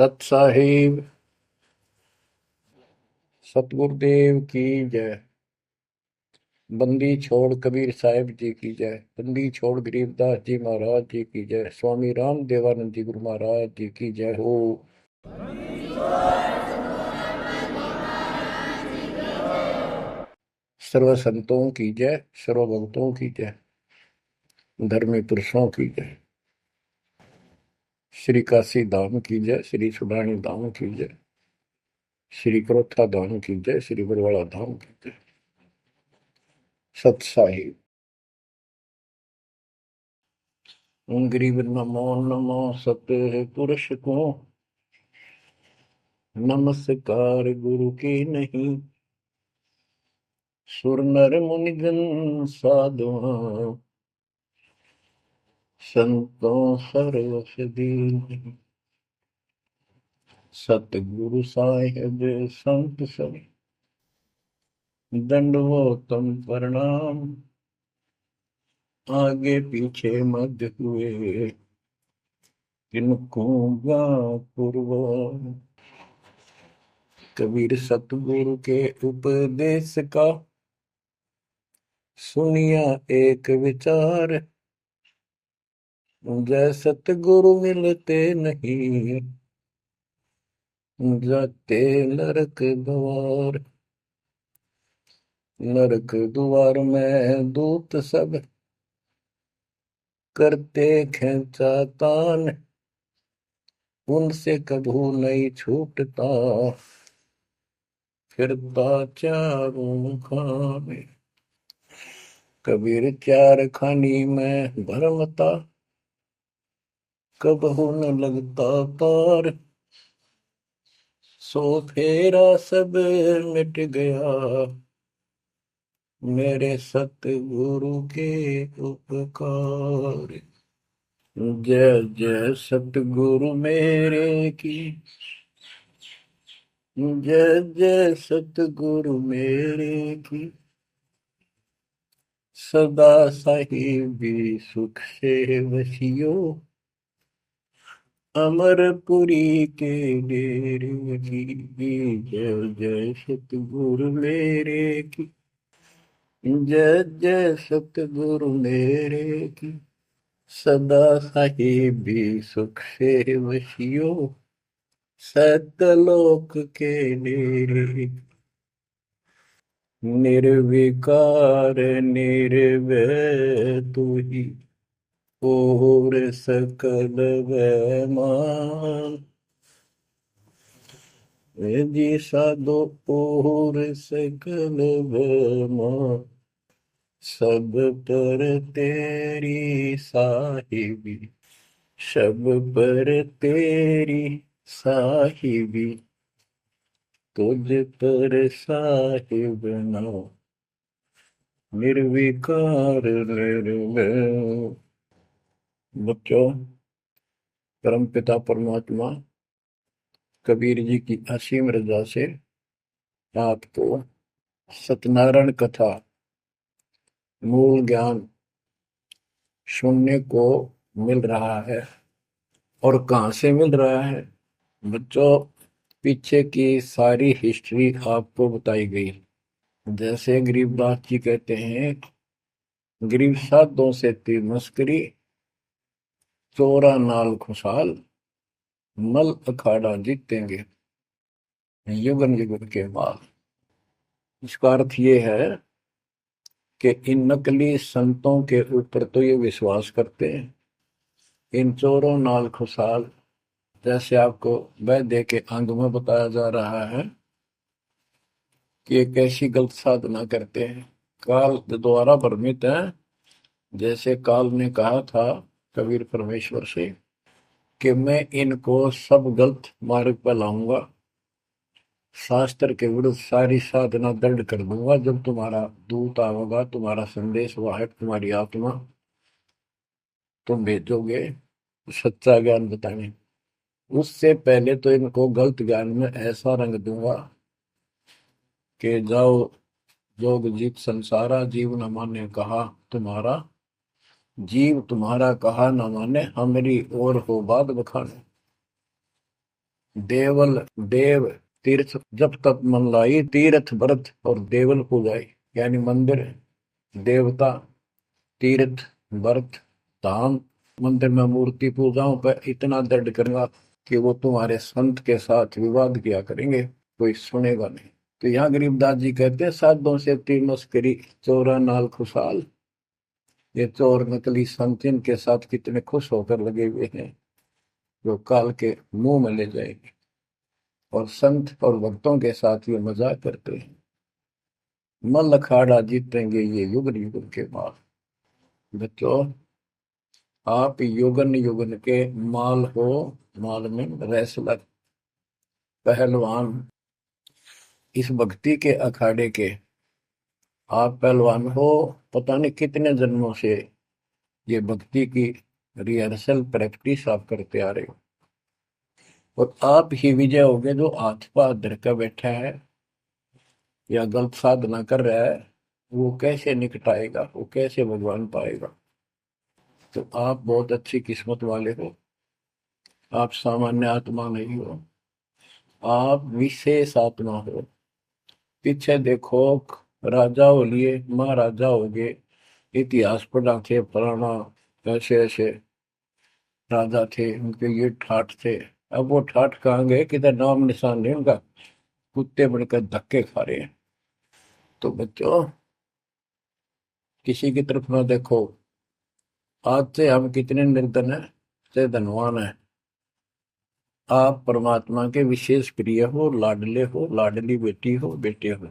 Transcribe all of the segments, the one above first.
सत साहिब सतगुरुदेव की जय। बंदी छोड़ कबीर साहिब जी की जय। बंदी छोड़ गरीबदास जी महाराज जी की जय। स्वामी राम देवानंद जी गुरु महाराज जी की जय हो। सर्व संतों की जय, सर्व भक्तों की जय, धर्मी पुरुषों की जय। श्री काशी धाम की जय, श्री सुडानी धाम की जय, श्री क्रोथा धाम की जय, श्री बरवाड़ा धाम की जय। सत साहिब गरीब नमो नमो सत्य पुरुष को नमस्कार गुरु की नहीं। सुर नर मुनिजन साधुआ संतों सर्वस दीन। सतगुरु साहिब संत सब दंडवतम प्रणाम। आगे पीछे मध्य हुए किनको पूर्व। कबीर सतगुरु के उपदेश का सुनिया एक विचार। जय सतगुरु मिलते नहीं जाते नरक द्वार। नरक द्वार में दूत सब करते खेचा तान। उनसे कभू नहीं छूटता फिरता चारों खाने। कबीर चार खानी में भरमता कबहू न लगता पार। सो फेरा सब मिट गया मेरे सतगुरु के उपकार। जय जय सतगुरु मेरे की जय जय सतगुरु मेरे की। सदा साहिबी सुख से वसियो अमरपुरी के डेरे की। जय जय सतगुरु मेरे की जय जय सतगुरु मेरे की। सदा साहिबी सुख से वसियो सतलोक के डेरे। निर्विकार निर्भय तू ही और सकल वैमान। जी साधो और सकल वैमान। सब पर तेरी साहिबी सब पर तेरी साहिबी। तुझ पर साहिब ना निर्विकार निर्भय। बच्चों, परम पिता परमात्मा कबीर जी की असीम रजा से आपको सत्यनारायण कथा मूल ज्ञान सुनने को मिल रहा है। और कहाँ से मिल रहा है बच्चों? पीछे की सारी हिस्ट्री आपको बताई गई। जैसे गरीबदास जी कहते हैं, गरीब साधों से तीर मस्करी चोरा नाल खुशहाल मल अखाड़ा जीतेंगे युगन युगन के माल। इसका अर्थ ये है कि इन नकली संतों के ऊपर तो ये विश्वास करते हैं, इन चोरों नाल खुशहाल। जैसे आपको वैद्य के अंग में बताया जा रहा है कि एक ऐसी गलत साधना करते हैं, काल द्वारा भ्रमित है। जैसे काल ने कहा था कबीर परमेश्वर से कि मैं इनको सब गलत मार्ग पर लाऊंगा, शास्त्र के विरुद्ध सारी साधना दंड कर दूंगा। जब तुम्हारा दूत आएगा, तुम्हारा संदेश वाहक, तुम्हारी आत्मा, तुम भेजोगे सच्चा ज्ञान बताने, उससे पहले तो इनको गलत ज्ञान में ऐसा रंग दूंगा कि जाओ जोग जीत संसारा। जीव न माने कहा तुम्हारा, जीव तुम्हारा कहा न माने, हमारी ओर हो बात बखाने। देवल देव तीर्थ जब तक मन लाई, तीर्थ व्रत और देवल पूजाई। यानी मंदिर, देवता, तीर्थ, व्रत, धाम। मंदिर में मूर्ति पूजाओं पर इतना दृढ़ करना कि वो तुम्हारे संत के साथ विवाद किया करेंगे, कोई सुनेगा नहीं। तो यहाँ गरीबदास जी कहते हैं, साधों से तीन मस्करी, चोरा नाल खुशहाल। ये चोर नकली संत इनके साथ कितने खुश होकर लगे हुए हैं, जो काल के मुंह में ले जाएंगे। और संत और भक्तों के साथ ये मजाक करते हैं। मल अखाड़ा जीतेंगे ये युग युग के बाद। बच्चों, आप युगन युगन के माल हो, माल में रेसलर, पहलवान, इस भक्ति के अखाड़े के आप पहलवान हो। पता नहीं कितने जन्मों से ये भक्ति की रिहर्सल प्रैक्टिस आप करते आ रहे हो, और आप ही विजय होगे। जो हाथ पाथ धर कर बैठा है या गलत साधना कर रहा है, वो कैसे निकटाएगा, वो कैसे भगवान पाएगा। तो आप बहुत अच्छी किस्मत वाले हो। आप सामान्य आत्मा नहीं हो, आप विशेष आत्मा हो। पीछे देखो, राजा हो लिए, महाराजा हो गए, इतिहास पढ़ा थे, फलाना ऐसे ऐसे राजा थे, उनके ये ठाठ थे। अब वो ठाठ कहाँ गए, किधर नाम निशान नहीं उनका। कुत्ते बनकर धक्के खा रहे हैं। तो बच्चों, किसी की तरफ ना देखो। आज से हम कितने निर्धन है, से धनवान है। आप परमात्मा के विशेष प्रिय हो, लाडले हो, लाडली बेटी हो, बेटे हो।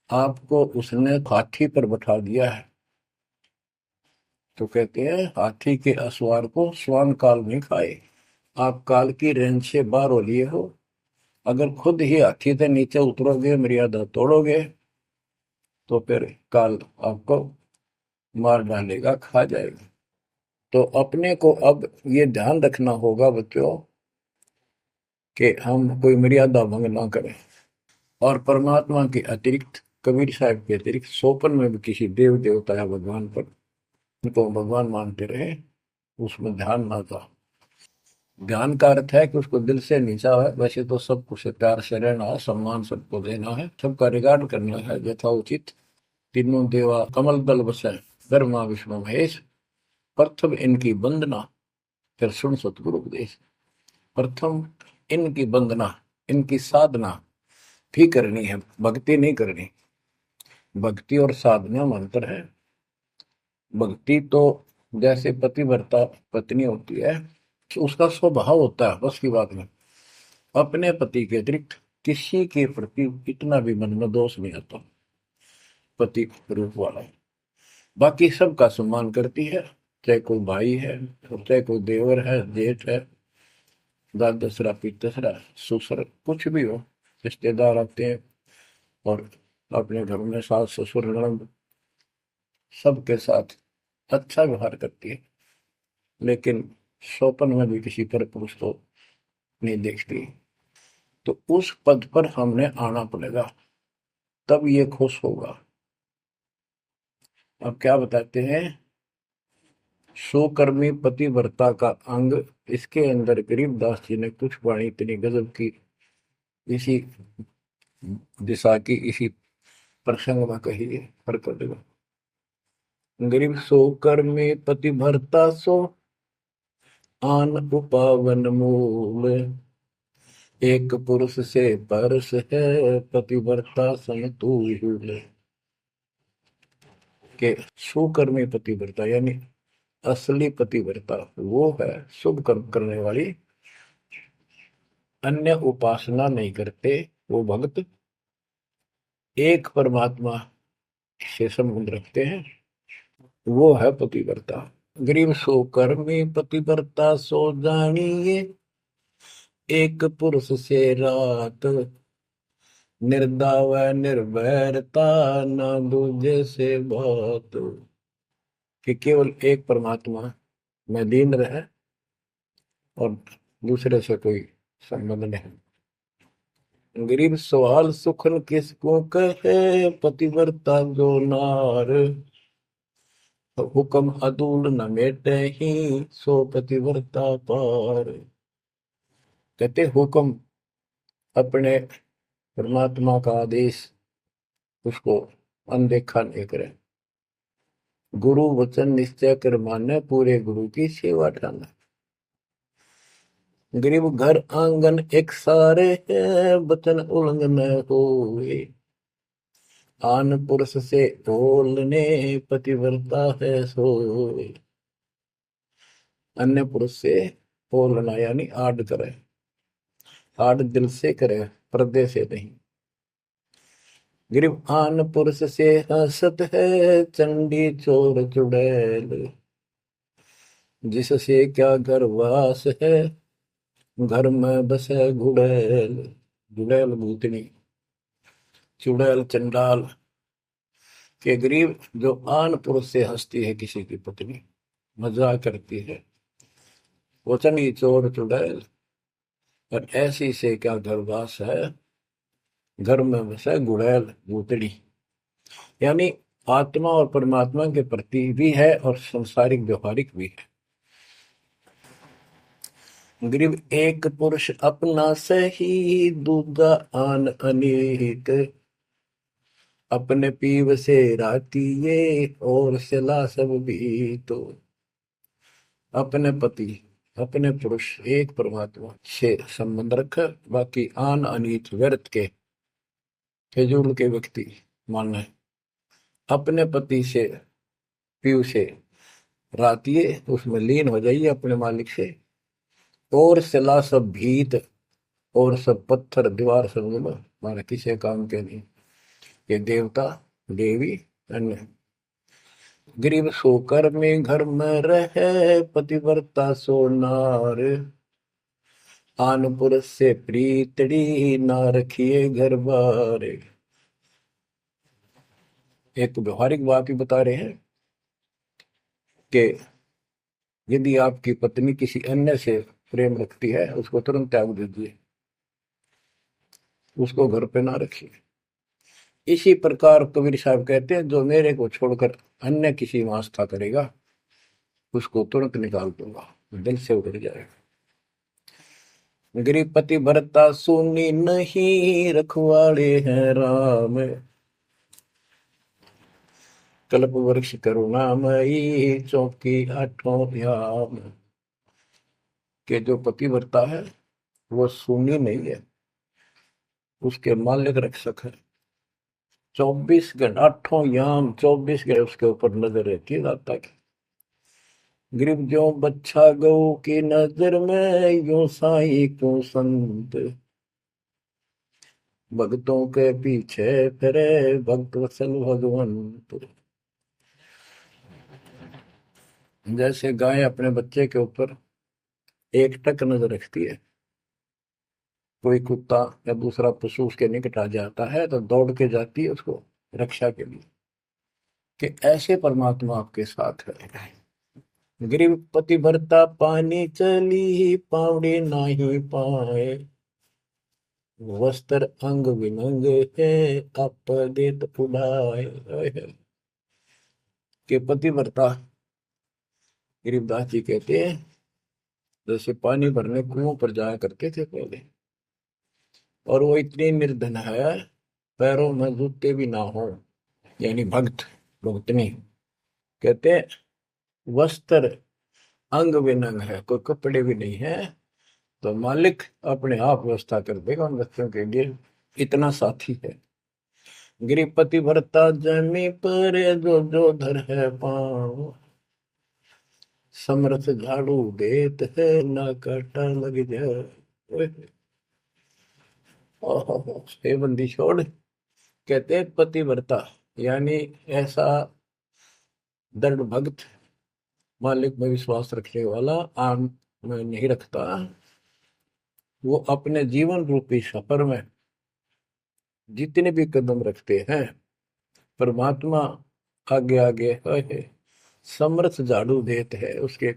आपको उसने हाथी पर बैठा दिया है। तो कहते हैं, हाथी के असवार को स्वान काल नहीं खाए। आप काल की रेंज से बाहर हो लिए हो। अगर खुद ही हाथी से नीचे उतरोगे, मर्यादा तोड़ोगे, तो फिर काल आपको मार डालेगा, खा जाएगा। तो अपने को अब ये ध्यान रखना होगा बच्चों, कि हम कोई मर्यादा भंग ना करें। और परमात्मा के अतिरिक्त, कबीर साहब के अतिरिक्त सोपन में भी किसी देव देवता या भगवान पर उनको भगवान मानते रहे, उसमें ध्यान ना था। ध्यान का अर्थ है कि उसको दिल से नीचा है। वैसे तो सबको से प्यार से रहना है, सम्मान सबको देना है, सबका रिगार्ड करना है यथाउचित। तीनों देवा कमल दल बसे, ब्रह्मा विष्णु महेश, प्रथम इनकी वंदना, फिर सुन सतगुरु उपदेश। प्रथम इनकी वंदना, इनकी साधना भी करनी है, भक्ति नहीं करनी। भक्ति और साधना में अंतर है। भक्ति तो जैसे पतिव्रता पत्नी होती है, उसका स्वभाव होता है, बस की बात में अपने पति के अतिरिक्त किसी के प्रति इतना भी मन में दोष नहीं आता। पति रूप वाला बाकी सबका सम्मान करती है, चाहे कोई भाई है, चाहे कोई देवर है, जेठ है, दादसरा, पितसरा, ससुर, कुछ भी हो। रिश्तेदार आते हैं और अपने घर में सास ससुर ननद सबके साथ अच्छा व्यवहार करती है। लेकिन स्वपन में भी किसी पर पुरुष को नहीं देखती। तो उस पद पर हमने आना पड़ेगा, तब ये खुश होगा। अब क्या बताते हैं, सुकर्मी पतिव्रता का अंग। इसके अंदर गरीबदास जी ने कुछ वाणी इतनी गजब की इसी दिशा की, इसी प्रसंग में कही है। हरकत गरीब सो कर्मी पतिव्रता सो, आन उपावन मूल। एक पुरुष से परस है, पतिव्रता समतुल। के सुकर्मी पतिव्रता यानी असली पतिव्रता वो है, शुभ कर्म करने वाली, अन्य उपासना नहीं करते वो भक्त, एक परमात्मा से संबंध रखते हैं, वो है पतिव्रता। गरीब सो कर्मी पतिव्रता सो जानिए, एक पुरुष से रात, निर्दाव निर्भरता न दूजे से बात। कि केवल एक परमात्मा में लीन रहे और दूसरे से कोई संबंध नहीं। गरीब सवाल सुखन किसको कहे, पतिव्रता जो नार, हुक्म अदूल न मेटे ही, सो पतिव्रता पार। कहते हुक्म अपने परमात्मा का आदेश उसको अनदेखा नहीं करे। गुरु वचन निश्चय कर माने, पूरे गुरु की सेवा ठाना। गरीब घर आंगन एक सारे है, वचन उल्लंघन होए। आन पुरुष से बोलने, पतिव्रता है सोए। अन्य पुरुष से बोलना यानी आड़ करे, आड़ दिल से करे, पर्दे से नहीं। गरीब आन पुरुष से हंसत है, चंडी चोर चुड़ैल। जिससे क्या गर्वास है, घर में बसे गुड़ैल। गुड़ैल भूतनी, चुड़ैल चंडाल के गरीब जो आन पुरुष से हंसती है, किसी की पत्नी मजाक करती है, वचनी चोर चुड़ैल। और ऐसी से क्या गर्वास है, घर में बसे गुड़ैल भूतड़ी। यानी आत्मा और परमात्मा के प्रति भी है और संसारिक व्यवहारिक भी है। गरीब एक पुरुष अपना सही, दूजा आन अनेक। अपने पीव से रातिये, और सला सब भी तो। अपने पति, अपने पुरुष एक परमात्मा से संबंध रखा, बाकी आन अनीत व्यर्थ के फिजूल के व्यक्ति मानना। अपने पति से पीव से रातिये, उसमें लीन हो जाइए अपने मालिक से। और सला सब भीत, और सब पत्थर दीवार समझ लो, हमारे किसी काम के नहीं। ये देवता देवी अन्य। गरीब सोकर में घर में रहे, पतिव्रता सो नार। आन पुरुष से प्रीतड़ी, ना रखिए घर बार। एक व्यवहारिक बात ही बता रहे हैं कि यदि आपकी पत्नी किसी अन्य से प्रेम रखती है, उसको तुरंत त्याग दीजिए, उसको घर पे ना रखिए। इसी प्रकार कबीर साहब कहते हैं, जो मेरे को छोड़कर अन्य किसी में आस्था करेगा, उसको तुरंत निकाल दूंगा, दिल से उतर जाएगा। गरीब पति भरता सुनी नहीं, रखवाड़े हैं राम। कल्प वृक्ष करुणामयी, चौकी आठों याम। के जो पतिव्रता है वो सुनी नहीं है, उसके मालिक रक्षक है। 24 घंटे, आठों याम 24 घंटे उसके ऊपर नजर रहती है दाता की। गरीब जो बच्चा गौ की नजर में, यूं साई को संत। भक्तों के पीछे फिरे, भक्त वत्सल भगवंत। जैसे गाय अपने बच्चे के ऊपर एक टक नजर रखती है, कोई कुत्ता या दूसरा पशु उसके निकट आ जाता है तो दौड़ के जाती है उसको रक्षा के लिए, कि ऐसे परमात्मा आपके साथ है। गरीब पति भरता पानी चली, पावड़ी नाही पाए। वस्त्र अंग विनंग है, आप देत उड़ाए। के पतिव्रता गरीबदास जी कहते हैं, जैसे पानी भरने कुओं पर जाया करते थे पहले, और वो इतनी निर्धन है, पैरों में जूते भी ना हो, यानी भक्त भक्तनी। कहते हैं वस्त्र अंग विनंग है, कोई कपड़े भी नहीं है, तो मालिक अपने आप व्यवस्था कर देगा उन बच्चों के लिए, इतना साथी है। गिरिपति भरता जमी पर, जो धर है पाँव। समरथ झाड़ू देत है, ना काटा लग जाए। हे बंदी छोड़, कहते हैं पतिव्रता यानी ऐसा दृढ़ भक्त, मालिक में विश्वास रखने वाला, आम में नहीं रखता। वो अपने जीवन रूपी सफर में जितने भी कदम रखते हैं, परमात्मा आगे आगे है, समर्थ झाड़ू देते हैं, उसके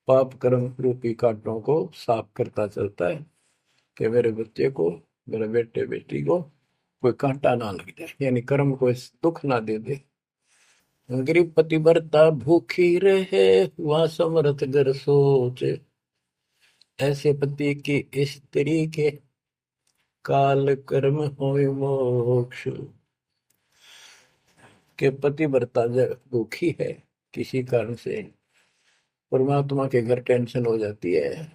पाप कर्म रूपी कांटों को साफ करता चलता है, कि मेरे बच्चे को, मेरे बेटे बेटी को कोई कांटा ना लग जाए, यानी कर्म को दुख ना दे दे। गरीब पतिव्रता भूखी रहे, हुआ समर्थ घर सोच। ऐसे पति की स्त्री के काल कर्म होय मोक्ष। के पतिव्रता जब दुखी है किसी कारण से, परमात्मा के घर टेंशन हो जाती है,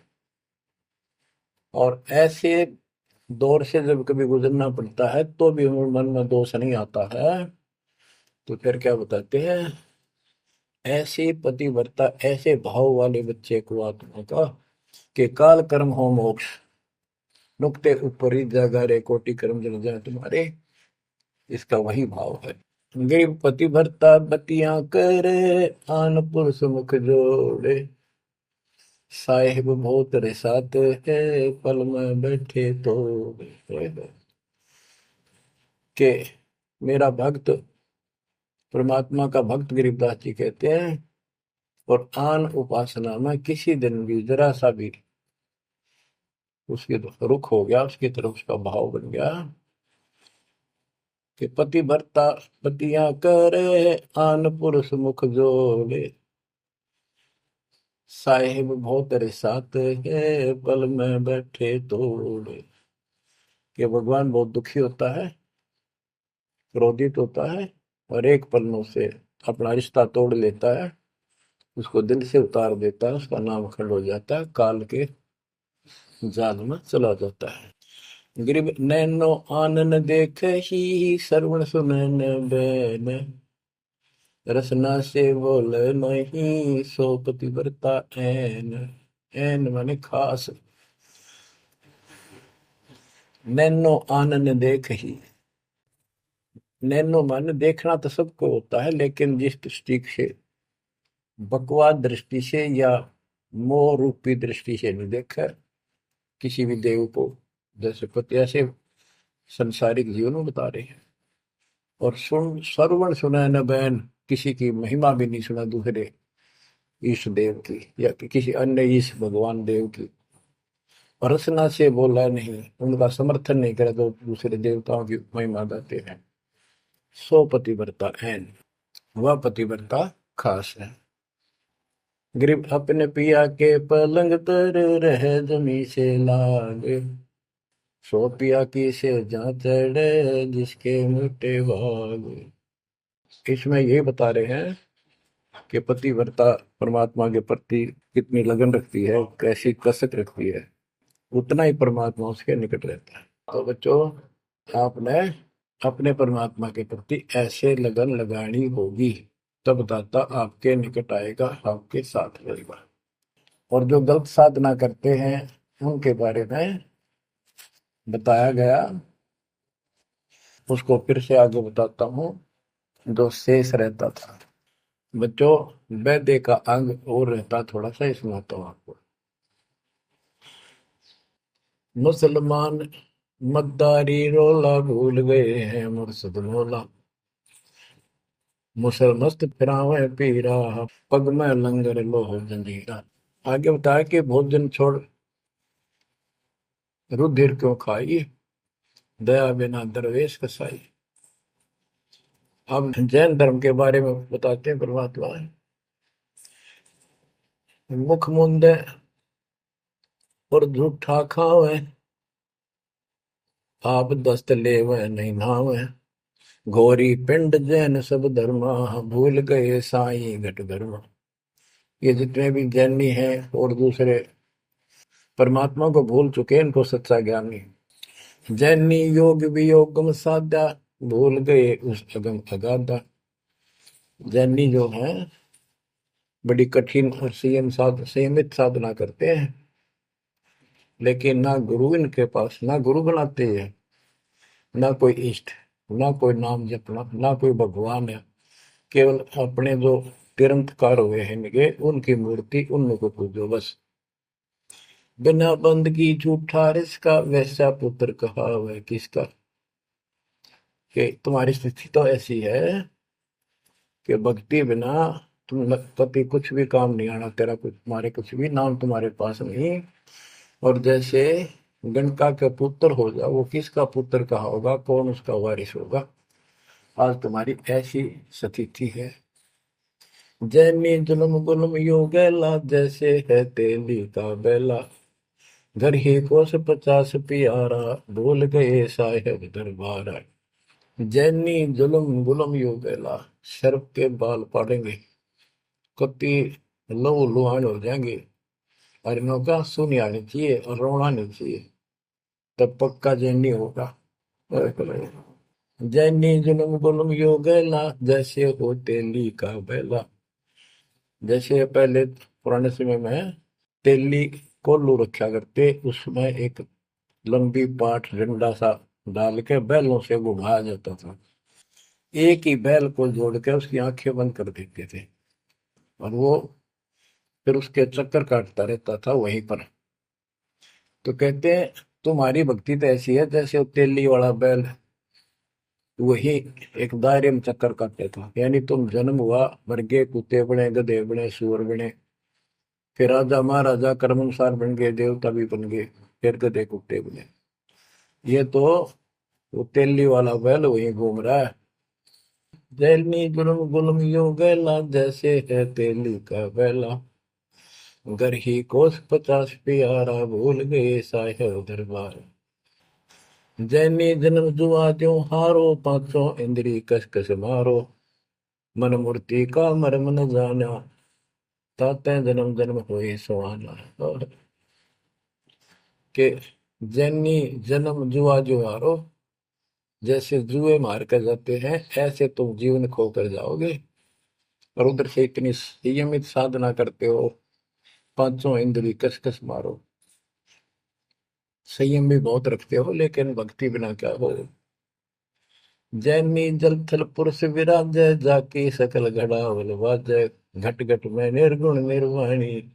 और ऐसे दौर से जब कभी गुजरना पड़ता है तो भी मन में दोष नहीं आता है, तो फिर क्या बताते हैं, ऐसे पतिव्रता ऐसे भाव वाले बच्चे को आत्मा का कि काल कर्म हो मोक्ष, नुक्ते ऊपर ही जागा रे कोटि कर्म जल जाए तुम्हारे, इसका वही भाव है। गरीब पतिव्रता बतियां करे, आन पुरुष मुख जोड़े, साहेब बहुत रिसाते है, पल में बैठे तो के मेरा भक्त, परमात्मा का भक्त गरीबदास जी कहते हैं, और आन उपासना में किसी दिन भी जरा सा भी उसके रुख हो गया, उसकी तरफ उसका भाव बन गया कि पतिव्रता पतियां करे, आन पुरुष मुख जोड़े, साहेब बहुत रिसाते है, पल में बैठे तोड़े। कि भगवान बहुत दुखी होता है, क्रोधित होता है, और एक पल में उसे अपना रिश्ता तोड़ लेता है, उसको दिल से उतार देता है, उसका नाम खंड हो जाता है, काल के जाल में चला जाता है। गरीब नैनो आनन देख ही, श्रवण सुनन बैन, रसना से बोल नहीं, सो पतिव्रता ऐन। ऐन माने खास। नैनो आनन देख ही, नैनो माने देखना तो सबको होता है, लेकिन जिस दृष्टि से, बकवाद दृष्टि से या मोह रूपी दृष्टि से नहीं देखा किसी भी देव को, जैसे पति ऐसे संसारिक जीवन में बता रहे हैं। और सुन श्रवण सुना न बैन, किसी की महिमा भी नहीं सुना दूसरे ईश देव की या किसी अन्य ईश भगवान देव की, और रसना से बोला नहीं, उनका समर्थन नहीं करे तो दूसरे देवताओं की महिमा गाते हैं। सो पतिव्रता ऐन, वह पतिव्रता खास है। गरीब अपने पिया के पलंग तर, रह जमी से लागे, सो पिया की से जहाँ चढ़े, जिसके मोटे भाग। इसमें ये बता रहे हैं कि पतिव्रता परमात्मा के प्रति कितनी लगन रखती है, कैसी कसक रखती है, उतना ही परमात्मा उसके निकट रहता है। तो बच्चों, आपने अपने परमात्मा के प्रति ऐसे लगन लगानी होगी, तब दाता आपके निकट आएगा, आपके साथ रहेगा। और जो गलत साधना करते हैं उनके बारे में बताया गया, उसको फिर से आगे बताता हूँ, जो शेष रहता था। बच्चों, वैद्य का अंग और रहता थोड़ा सा, इसमें आता हूँ आपको। मुसलमान मद्दारी रोला, भूल गए हैं मुर्शद मौला, मुसलमस्त फिरावे पीरा, पग में लंगर लोह जंजीरा। आगे बताया कि भोजन छोड़ रुधिर क्यों खाई, दया बिना दरवेश कसाई। अब जैन धर्म के बारे में बताते हैं परमात्मा। मुख मुंदे और झूठा खावे, आप दस्त लेवे नहीं नावे, घोरी पिंड जैन सब धर्मा, भूल गए साई घट धर्मा। ये जितने भी जैनी हैं और दूसरे परमात्मा को भूल चुके हैं, इनको सच्चा ज्ञान नहीं। जैनी योग वियोगम साधा, भूल गए उस अगम अगाधा। जैनी जो है बड़ी कठिन और संयमित साधना करते हैं, लेकिन ना गुरु इनके पास, ना गुरु बनाते हैं, ना कोई इष्ट, ना कोई नाम जपना, ना कोई भगवान है। केवल अपने जो तिरंतकार हुए हैं इनके, उनकी मूर्ति, उनको पूजो बस। बिना बंदगी झूठा रिसका, वैसा पुत्र कहा वह किसका। कि तुम्हारी स्थिति तो ऐसी है कि भक्ति बिना तुम कभी कुछ भी काम नहीं आना, तेरा कुछ, तुम्हारे कुछ भी नाम तुम्हारे पास नहीं। और जैसे गणका का पुत्र हो जा, वो किसका पुत्र कहा होगा, कौन उसका वारिस होगा। आज तुम्हारी ऐसी स्थिति है। जैनी जुल्म गुल्म यो गैला, जैसे है तेली का बैला, घर ही कोस 50 प्यारा, भूल गए साहेब दरबारा। जैनी जुलम गुलम यो बेला, शर्फ के बाल पड़ेंगे, कति लहू लुहान हो जाएंगे। और इनका सुनी आनी चाहिए और रोना नहीं चाहिए, तब पक्का जैनी होगा। जैनी जुलम गुलम यो गैला, जैसे हो तेली का बेला। जैसे पहले पुराने समय में तेली कोल्लू रखा करते, उसमें एक लंबी पाठ डंडा सा डाल के बैलों से घुमाया जाता था। एक ही बैल को जोड़ के उसकी आंखें बंद कर देते थे और वो फिर उसके चक्कर काटता रहता था वहीं पर। तो कहते हैं तुम्हारी भक्ति तो ऐसी है जैसे वो तेली वाला बैल वही एक दायरे में चक्कर काटता था। यानी तुम जन्म हुआ, मर गए, कुत्ते बने, गधे बने, सुअर बने, फिर राजा महाराजा कर्मानुसार बन गए, देवता भी बन गए, फिर गधे कुत्ते बने। ये तो वो तेली वाला बैल वही घूम रहा है। जैनी गुलम गुलम यो गैला, जैसे है तेली का बैला। घर ही कोस 50 प्यारा, भूल गए साहेब दरबार। जैनी जन्म जुआ त्यों हारो, पांचों इंद्री कस कस मारो। मन मूर्ति का मर्म न जाना, ताते जन्म जन्म होए सुहाना। और के जैनी जन्म जुआ जो हारो, जैसे जुए मार कर जाते हैं ऐसे तुम जीवन खो कर जाओगे। और उधर से इतनी संयमित साधना करते हो, पांचों इंद्री कस कस मारो, संयम भी बहुत रखते हो, लेकिन भक्ति बिना क्या हो। जैनी जल थल पुरुष विराजय, जाकी सकल घड़ावल वाजय। घट घट में निर्गुण निर्वाणी,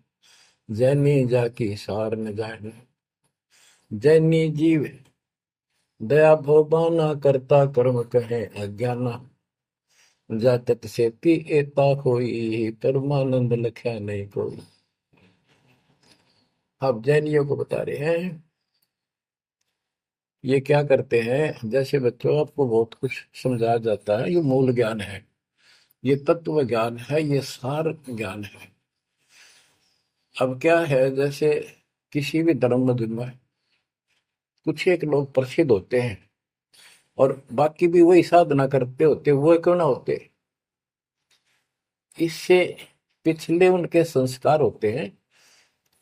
जैनी जाकी सार न जानी। जैनी जीव दया भोबाना, करता कर्म कहे अज्ञाना। जातक से ती एता कोई, परमानंद लख्या नहीं कोई। आप जैनियों को बता रहे हैं ये क्या करते हैं। जैसे बच्चों आपको बहुत कुछ समझाया जाता है, ये मूल ज्ञान है, ये तत्व ज्ञान है, ये सार ज्ञान है। अब क्या है, जैसे किसी भी धर्म में कुछ एक लोग प्रसिद्ध होते हैं और बाकी भी वही साधना करते होते, वो क्यों ना होते। इससे पिछले उनके संस्कार होते हैं।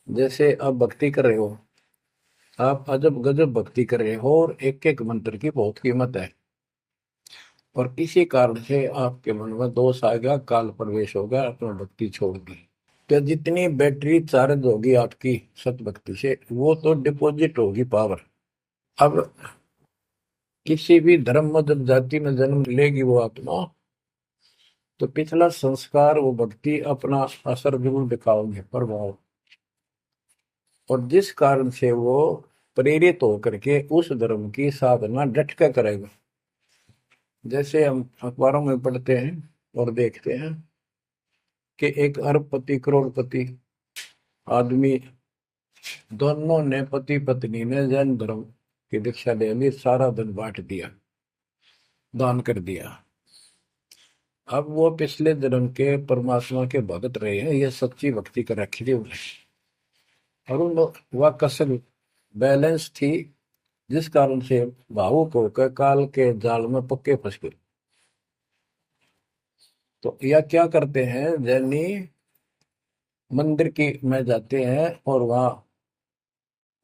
जैसे आप भक्ति कर रहे हो, आप अजब गजब भक्ति कर रहे हो और एक एक मंत्र की बहुत कीमत है, और किसी कारण से आपके मन में दोष आ गया, काल प्रवेश होगा, अपना भक्ति छोड़ दी, तो जितनी बैटरी चार्ज होगी आपकी सत भक्ति से वो तो डिपॉजिट होगी पावर। अब किसी भी धर्म में जब जाति में जन्म लेगी वो आत्मा, तो पिछला संस्कार वो भक्ति अपना असर जरूर दिखाओगे, प्रभाव। और जिस कारण से वो प्रेरित होकर के उस धर्म की साधना डट कर करेगा। जैसे हम अखबारों में पढ़ते हैं और देखते हैं कि एक अरबपति करोड़पति आदमी, दोनों ने पति पत्नी ने जैन धर्म की दीक्षा ले ली, सारा धन बांट दिया, दान कर दिया। अब वो पिछले जन्म के परमात्मा के भगत रहे हैं, ये सच्ची भक्ति कर रखी थी उन्हें, और उन वह कसर बैलेंस थी, जिस कारण से भावुक होकर काल के जाल में पक्के फंस गए। तो यह क्या करते हैं, जैनी मंदिर की में जाते हैं और वहां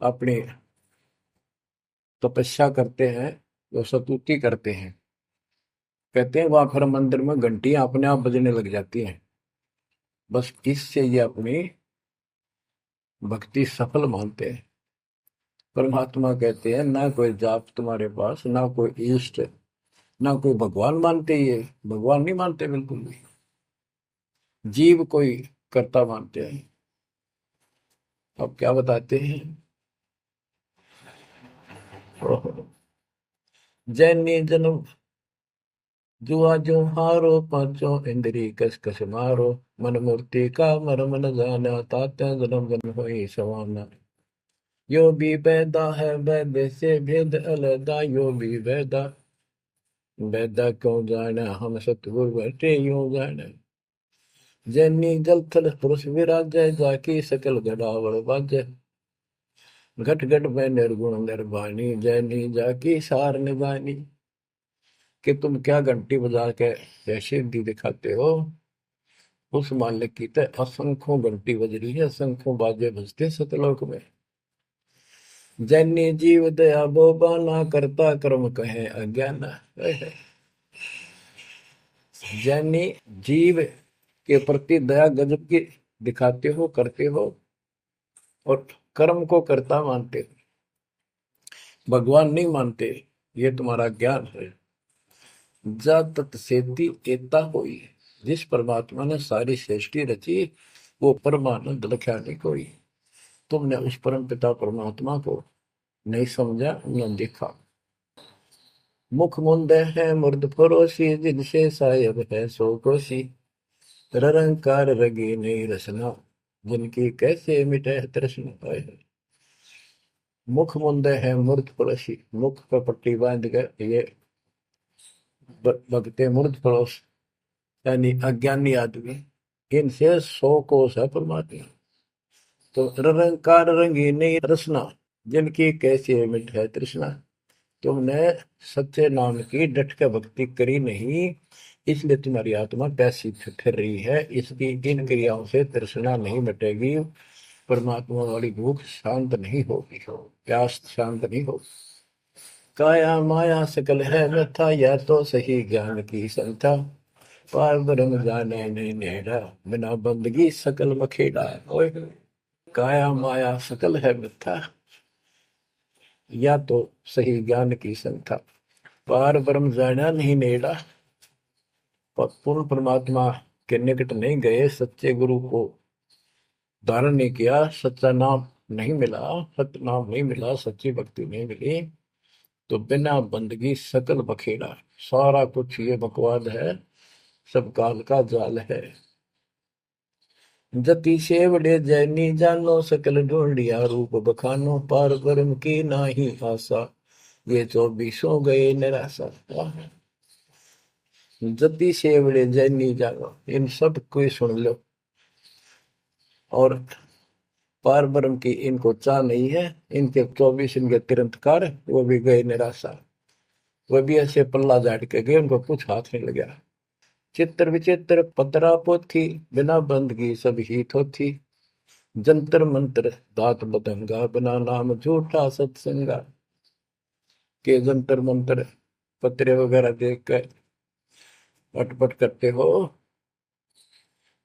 अपनी तपस्या करते हैं, जो स्तुति करते हैं। कहते हैं वहां फिर मंदिर में घंटियां अपने आप बजने लग जाती हैं। बस इससे ये अपनी भक्ति सफल मानते हैं। परमात्मा कहते हैं ना कोई जाप तुम्हारे पास, ना कोई इष्ट, ना कोई भगवान मानते, ये भगवान नहीं मानते बिल्कुल भी, जीव कोई कर्ता मानते हैं। अब क्या बताते हैं, जैनी जन्म जुआ जो हारो, पांचों इंद्री कस कस मारो। मन मूर्ति का मर्म न जाना, ताते जन्म जन्म होई सवाना। यो भी पैदा है वैद्य से भेद अलगा, यो भी वैदा वैदा क्यों जाने, हम सतगुरु बैठे यूं जाने। जैनी जल थल पुरुष विराजय, जाकी सकल गड़ावल बाजय। घट घट में निर्गुण निर्वाणी, जैनी जाकी सार निभानी। कि तुम क्या घंटी बजा के जैसे दी दिखाते हो, उस मालिक की तो असंख्यों घंटी बज रही है, असंख्यों बाजे बजते सतलोक में। जैनी जीव दया बोबाना, करता कर्म कहे अज्ञान। जैनी जीव के प्रति दया गजब की दिखाते हो, करते हो, और कर्म को कर्ता मानते हो, भगवान नहीं मानते। ये तुम्हारा ज्ञान है। जा तत्सेती एता होई, जिस परमात्मा ने सारी सृष्टि रची, वो परमानंद लख्या नहीं कोई। तुमने उस परम पिता परमात्मा को नहीं समझा, न देखा। मुख मुंदे है मुर्द फरोसी, जिनसे सायब है सो कोसी। रंकार रगी नहीं रसना, जिनकी कैसे मिटे तृष्णा पाए। मुख मुंदे है मूर्ध फरोसी, मुख पर पट्टी बांध कर ये भगते मूर्ध फरोश, यानी अज्ञानी आदमी, इनसे 100 कोस है परमात्मा। तो रंकार रंगी नहीं रसना, जिनकी कैसी मिट है तृष्णा। तुमने सच्चे नाम की डट के भक्ति करी नहीं, इसलिए तुम्हारी आत्मा पैसी फिर रही है। इसकी इन क्रियाओं से तृष्णा नहीं मिटेगी, परमात्मा वाली भूख शांत नहीं होगी, प्यास शांत नहीं होगी। काया माया सकल है व्यथा, यह तो सही ज्ञान की संथा। पार ब्रह्म जाने नहीं नेड़ा, बिना बंदगी सकल मखेड़ा। ओए काया माया सकल है मिथ्या, या तो सही ज्ञान की संथा। पार ब्रह्म जाना नहीं नेड़ा, पूर्ण परमात्मा के निकट नहीं गए, सच्चे गुरु को धारण नहीं किया, सच्चा नाम नहीं मिला, सत्य नाम नहीं मिला, सच्ची भक्ति नहीं मिली, तो बिना बंदगी सकल बखेड़ा। सारा कुछ ये बकवाद है, सब काल का जाल है। जति सेवड़े जैनी जानो, सकल ढूंढिया रूप बखानो। पार ब्रह्म की नाही आशा, ये 24 गए निराशा। जति सेवड़े जैनी जानो, इन सब को सुन लो। और पार ब्रह्म की इनको चाह नहीं है, इनके 24 इनके तिरंतकार, वो भी गए निराशा। वो भी ऐसे पल्ला झाड़ के गए, उनको कुछ हाथ नहीं लगा। चित्र विचित्र पतरा पोथी, बिना बंदगी सब ही थोथी। जंतर मंत्र दात बदंगा, बिना नाम झूठा सत्संगा। के जंतर मंत्र पत्रे वगैरह देख कर अटपट करते हो,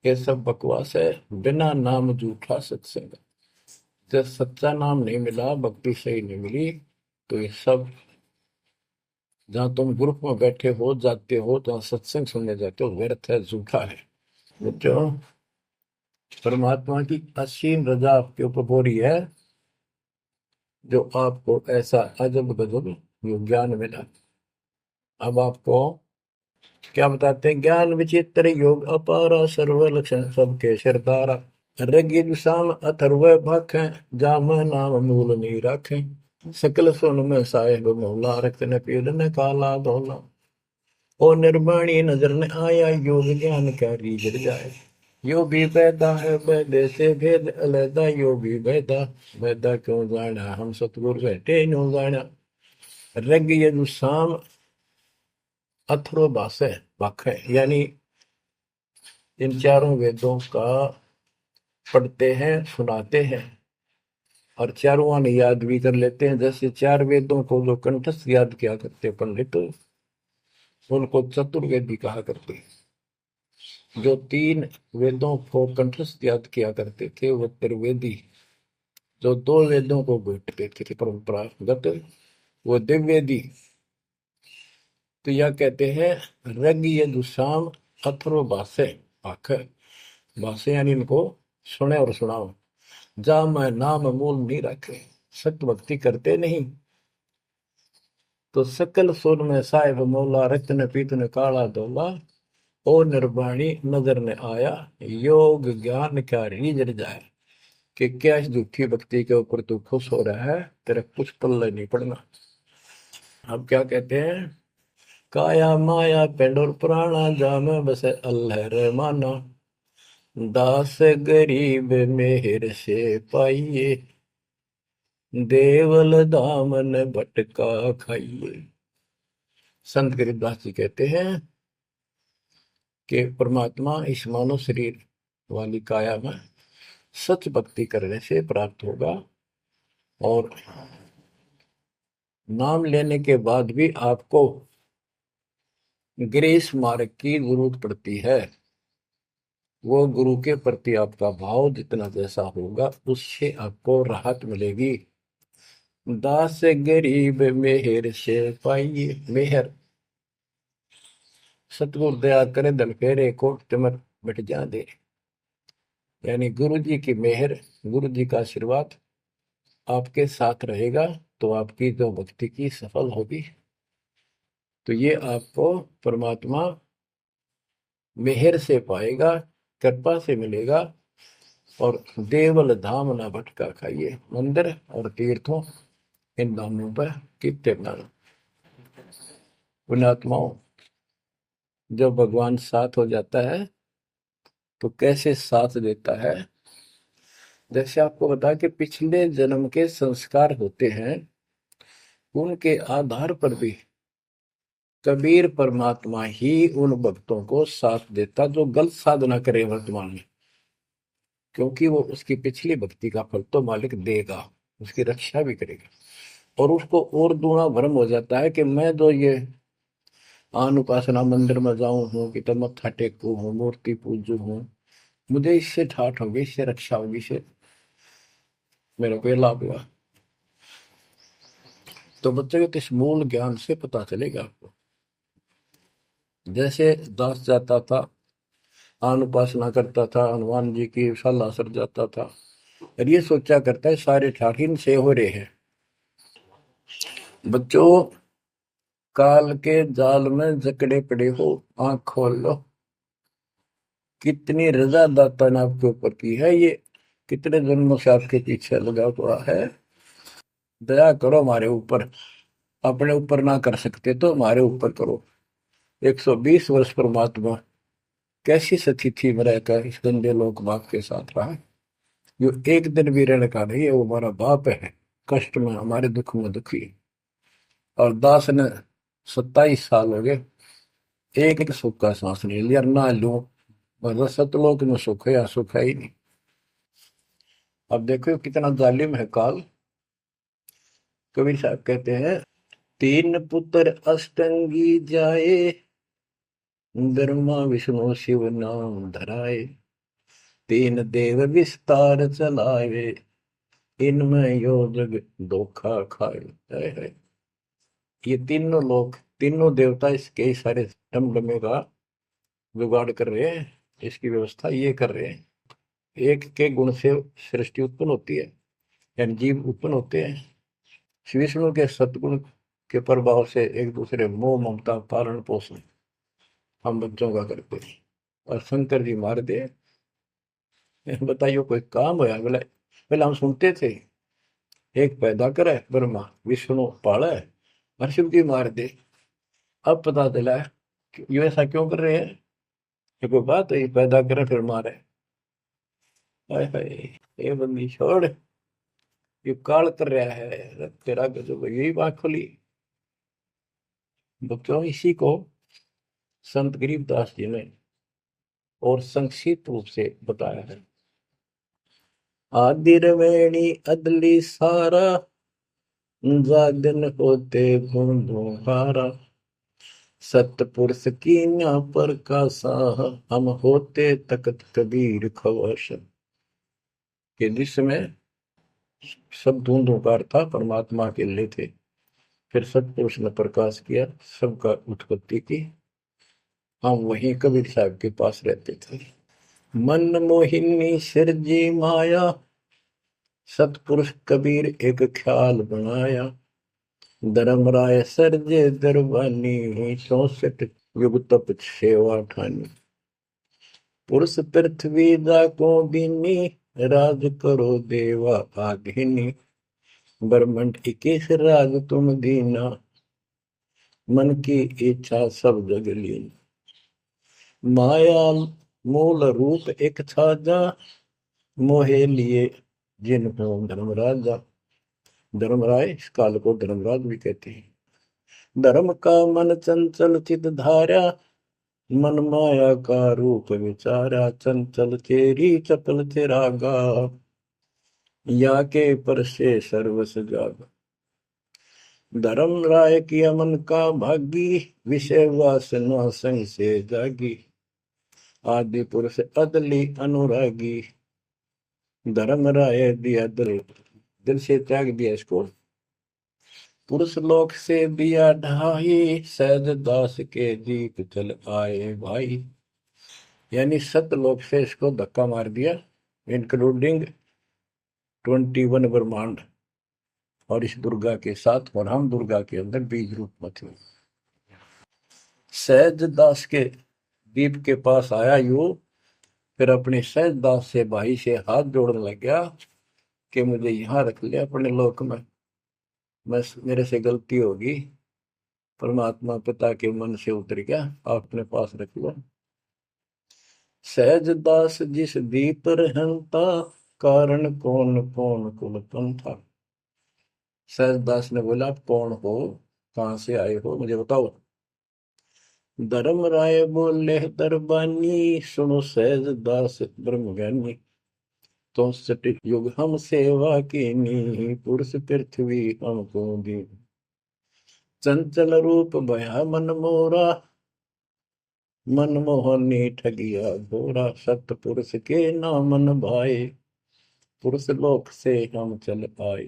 ये सब बकवास है। बिना नाम झूठा सत्संग, जब सच्चा नाम नहीं मिला, भक्ति सही नहीं मिली, तो ये सब, जहां तुम ग्रुप में बैठे हो जाते हो, जहां सत्संग सुनने जाते हो, व्यर्थ है, झूठा है। बच्चों, परमात्मा की असीम रजा आपके ऊपर हो रही है, जो आपको ऐसा अजब गजब यो ज्ञान मिला। अब आपको क्या बताते हैं? ज्ञान विचित्र योग अपारा, सर्व लक्षण सबके सिरदारा। ऋग्वेद साम अथर्व भाखें, जाम नाम मूल नहीं राखें। सकल सुन में साहेब मौला, रक्त न पीड़ न काला धोला। ओ निर्वाणी नजर न आया, योग ज्ञान का रीझ जाए। यो भी पैदा है वैदे से भेद अलैदा, यो भी वैदा वैदा क्यों जाना, हम सतगुरु बैठे न्यों जाना। ऋग यजु साम अथर्व भाषे भाखे, यानी इन चारों वेदों का पढ़ते हैं, सुनाते हैं, और चारों आने याद भी कर लेते हैं। जैसे 4 वेदों को जो कंठस्थ याद किया करते पंडित, उनको चतुर्वेदी कहा करते हैं। जो 3 वेदों को कंठस्थ याद किया करते थे, वो त्रिवेदी। जो 2 वेदों को बैठते थे परंपरागत, वो दिव्यवेदी। तो यह कहते हैं ऋग यजुसाम अथर्व भाषे भाखे, भाषे यानी इनको सुने और सुनाओ। जा मैं नाम मूल नहीं रखे, सत्य भक्ति करते नहीं, तो सकल सुर में साहिब मौला, रक्त ने पीत ने काला धोला। ओ निर्वाणी नजर ने आया, योग ज्ञान क्या रीझ जाए। कि क्या इस झूठी भक्ति के ऊपर तू खुश हो रहा है, तेरे कुछ पल्ले नहीं पड़ना। अब क्या कहते हैं? काया माया पेंड और पुराना, जाम बसे अल्लाह रहमाना। दास गरीब मेहर से पाइए, देवल दामन भटका खाइए। संत गरीबदास जी कहते हैं कि परमात्मा इस मानव शरीर वाली काया में सच भक्ति करने से प्राप्त होगा, और नाम लेने के बाद भी आपको ग्रेस मार्ग की जरूरत पड़ती है। वो गुरु के प्रति आपका भाव जितना जैसा होगा उससे आपको राहत मिलेगी। दास गरीब मेहर से पाइए। मेहर, सतगुरु दया करे धन फेरे कोट तिमर मिट जा दे। यानी गुरु जी की मेहर, गुरु जी का आशीर्वाद आपके साथ रहेगा तो आपकी जो भक्ति की सफल होगी। तो ये आपको परमात्मा मेहर से पाएगा, कृपा से मिलेगा। और देवल धाम न भटका खाइए। मंदिर और तीर्थों इन धामों पर कितने बना। पुण्यात्माओं, जब भगवान साथ हो जाता है तो कैसे साथ देता है। जैसे आपको बता कि पिछले जन्म के संस्कार होते हैं, उनके आधार पर भी कबीर परमात्मा ही उन भक्तों को साथ देता जो गलत साधना करे वर्तमान में, क्योंकि वो उसकी पिछली भक्ति का फल तो मालिक देगा, उसकी रक्षा भी करेगा। और उसको और दूना भ्रम हो जाता है कि मैं तो ये आन उपासना मंदिर में जाऊं हूँ कि तो मत्था टेकू हूँ, मूर्ति पूजू हूँ, मुझे इससे ठाठ होगी, इससे रक्षा होगी, इससे मेरे को ये लाभ हुआ। तो बच्चे के इस मूल ज्ञान से पता चलेगा आपको। जैसे दास जाता था, आन उपासना करता था, हनुमान जी की सलाह सर जाता था, और ये सोचा करता है सारे ठाठ इनसे हो रहे हैं। बच्चों, काल के जाल में जकड़े पड़े हो, आंख खोल लो। कितनी रजा दाता ने आपके ऊपर की है, ये कितने जन्मों से आपके पीछे लगा हुआ है। दया करो हमारे ऊपर, अपने ऊपर ना कर सकते तो हमारे ऊपर करो। 120 वर्ष परमात्मा कैसी सती थी मेरा का इस गंदे लोक बाप के साथ रहा। जो एक दिन भी रहने का नहीं है, वो हमारा बाप है, कष्ट में हमारे दुख में दुखी। और दास ने 27 साल हो गए, एक एक सुख का सांस नहीं लिया, ना लू। मतलब सतलोक में सुख है या सुख है ही नहीं। अब देखो कितना जालिम है काल। कबीर साहब कहते हैं, तीन पुत्र अष्टंगी जाए, ब्रह्मा विष्णु शिव नाम धराए, तीन देव विस्तार चलाए, इनमें यो जग धोखा खाए। है। ये तीनों लोग, तीनों देवता इसके सारे डमडमे का जुगाड़ कर रहे हैं, इसकी व्यवस्था ये कर रहे हैं। एक के गुण से सृष्टि उत्पन्न होती है, यानी जीव उत्पन्न होते हैं। श्री विष्णु के सतगुण के प्रभाव से एक दूसरे मोह ममता पालन पोषण हम बच्चों का करते हैं। और शंकर जी मार दे, बताइए कोई काम होया। बोले पहले हम सुनते थे, एक पैदा करे ब्रह्मा, विष्णु पाले, और शिव जी मार दे। अब पता चला कि ये ऐसा क्यों कर रहे हैं। ये कोई बात है, ये पैदा करे फिर मारे। हाय हाय, ये बंदी छोड़, ये काल कर रहा है तेरा गजब। यही बात खुली बच्चों, इसी को संत गरीबदास जी ने और संक्षिप्त रूप से बताया है। आदि रवेणी अदली सारा, जागन होते गुण हारा, सतपुरुष की न्या पर का साह, हम होते तकत कबीर खवश। के जिसमें सब धुंधुकार था, परमात्मा के लिए थे। फिर सतपुरुष ने प्रकाश किया, सबका उत्पत्ति की। हम वहीं कबीर साहब के पास रहते थे। मन मोहिनी सिरजी माया, सतपुरुष कबीर एक ख्याल बनाया, धर्मराय सरजे दरबानी, 64 युग तप सेवा ठानी, पुरुष पृथ्वी जाको दीनी, राज करो देवा आधीनी, ब्रह्मंड 21 राज तुम दीना, मन की इच्छा सब जग लीन, माया मूल रूप एक छाजा, मोहे लिए जिन हो धर्म राजा, धर्मराय, इस काल को धर्मराज भी कहते हैं। धर्म का मन चंचल चित धारा, मन माया का रूप विचारा, चंचल तेरी चपल तेरागा, या के पर से सर्वस जाग। धर्म राय किया मन का भागी, विषय वासना संग से जागी, आदि पुरुष अदली अनुरागी। धर्म राय दिया दिल से त्याग दिया इसको, पुरुष लोक से दिया ढाई, सहज दास के दीप चल आए भाई। यानी सतलोक से इसको धक्का मार दिया, इंक्लूडिंग 21 ब्रह्मांड, और इस दुर्गा के साथ, और हम दुर्गा के अंदर बीज रूप में थे। सहज दास के दीप के पास आया यू, फिर अपने सहज दास से भाई से हाथ जोड़ने लग गया कि मुझे यहाँ रख लिया अपने लोक में, मैं मेरे से गलती होगी, परमात्मा पिता के मन से उतर गया, आप अपने पास रख लो। सहज दास जिस दीप रहता, कारण कौन कौन कुल पंथा। सहज दास ने बोला, आप कौन हो, कहां से आए हो, मुझे बताओ। धर्म राय बोले दरबानी, सुनो सहज दास ब्रह्म ज्ञानी। तो सट युग हम सेवा कीनी, पुरुष पृथ्वी हमको दी। चंचल रूप भया मन मोरा, मन मोहनी ठगिया घोरा। सत पुरुष के नामन भाए, पुरुष लोक से हम चल आए।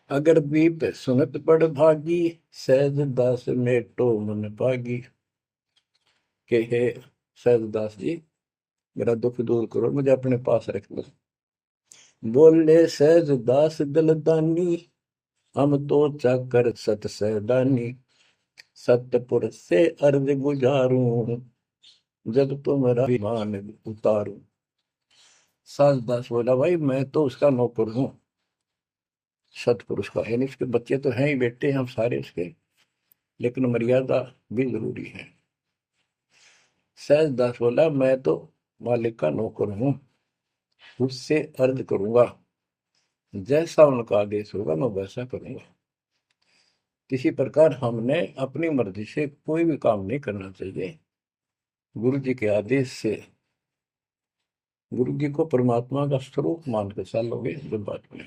अगर दीप सुनत बड़ भागी, सहज दास मेटो मन पागी। के हे सहज दास जी, मेरा दुख दूर करो, मुझे अपने पास रख लो। बोले सहज दास दलदानी, हम तो चाकर सत सहदानी। सतपुर से अर्ज गुजारूं, जब तुम्हारा विमान उतारूं। सहज दास बोला, भाई मैं तो उसका नौकर हूं, सतपुरुष का, यानी उसके बच्चे तो हैं ही, बेटे हम सारे उसके, लेकिन मर्यादा भी जरूरी है। सहज दास बोला, मैं तो मालिक का नौकर हूं, उससे अर्ज करूंगा, जैसा उनका आदेश होगा मैं वैसा करूंगा। किसी प्रकार हमने अपनी मर्जी से कोई भी काम नहीं करना चाहिए, गुरु जी के आदेश से। गुरु जी को परमात्मा का स्वरूप मान के चलोगे जो बात में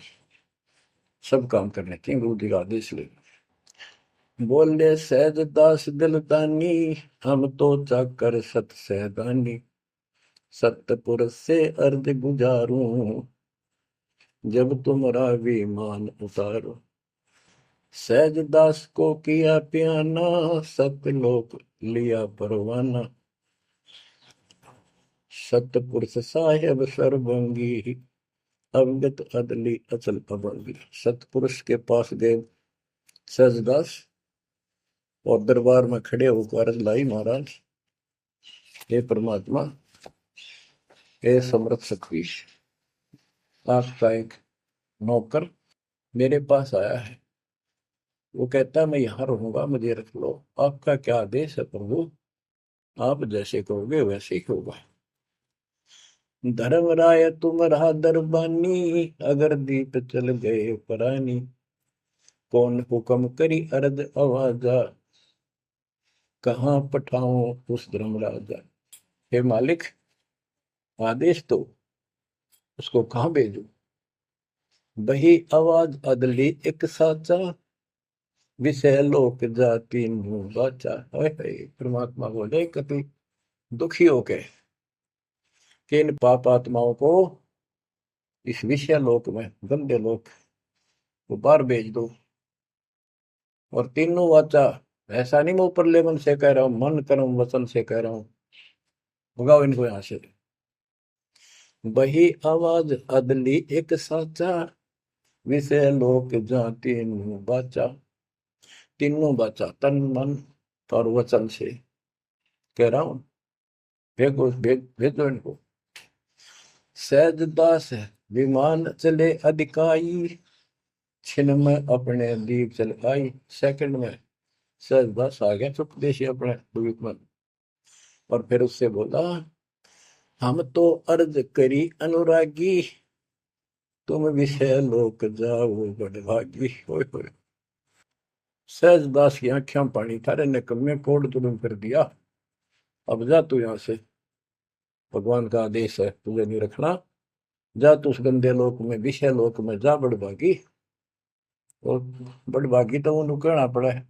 सब काम करने चाहिए, गुरु जी का आदेश ले। बोले सहज दास दिलदानी, हम तो चाकर सत सहदानी। सतपुर से अर्ज गुजारूं, जब तुम्हारा विमान उतारो। सहज दास को किया प्याना, सतलोक लिया परवाना। सतपुरुष साहेब सर्वंगी, अवगत अदली अचल अभंगी। सतपुरुष के पास गए सहजदास, और दरबार में खड़े होकर अर्ज लाई, महाराज हे परमात्मा, हे समर्थ सतवीश, आपका एक नौकर मेरे पास आया है, वो कहता है मैं यहाँ रहूंगा, मुझे रख लो। आपका क्या आदेश है प्रभु, आप जैसे कहोगे वैसे ही होगा। धर्म राय तुम रहा दरबानी, अगर दीप चल गए परानी। कौन हुक्म करी अर्ज आवाजा, कहाँ पठाऊं उस धर्म राजा। हे मालिक, आदेश दो, उसको कहाँ भेजू। बही आवाज अदली एक साचा, विषय लोक जाति मुंह बाचा। परमात्मा बोले, कभी दुखी होके कि इन पाप आत्माओं को इस विषय लोक में, गंदे लोक, वो बाहर भेज दो। और तीनों वाचा, ऐसा नहीं मैं ऊपरले मन से कह रहा हूं, मन कर्म वचन से कह रहा हूं, भगाओ इनको यहां से। बही आवाज अदली एक साचा, विषय लोक जाति मुंह बाचा। तीनों बाचा, तन मन और वचन से कह रहा हूं, भेजो इनको। सहज दास विमान चले अधिकाई, छिन में अपने दीप चल आई। सेकंड में सहज दास आ गया चुपदेशी अपने द्वीप में, और फिर उससे बोला, हम तो अर्ज करी अनुरागी, तुम विषय लोक जाओ बड़ भागी। होय होय। सहजदास की आंखें पानी थारे निकम्मे कोड तुम कर दिया। अब जा तू यहां से, भगवान का आदेश है, तुझे नहीं रखना। जा तू उस गंदे लोक में, विषय लोक में जा बड़ भागी। और बड़ भागी तो उन्हें कहना पड़ा है,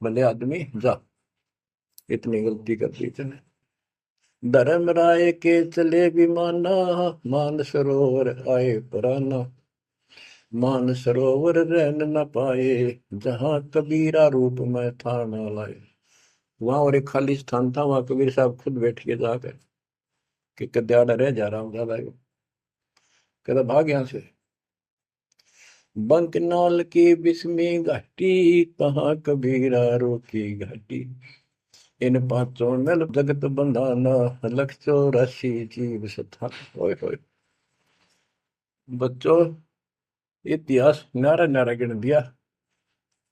भले आदमी जा, इतनी गलती कर दी तूने। धर्म राय के चले विमाना, मान सरोवर आए पराना। मान सरोवर रहन न पाए, जहां कबीरा रूप में था न लाए। वहां और एक खाली स्थान था, वहां कबीर साहब खुद बैठ के जाकर कि कद्याड़ा रह जा रहा हूं ज्यादा। कहता भाग यहां से। बंकनाल की बिस्मी घाटी, कहाँ कबीरा रोकी घाटी। इन पांचों में जगत बंधाना, लख 84 जीव सथा। ओए होए। बच्चों, इतिहास न्यारा न्यारा गिन दिया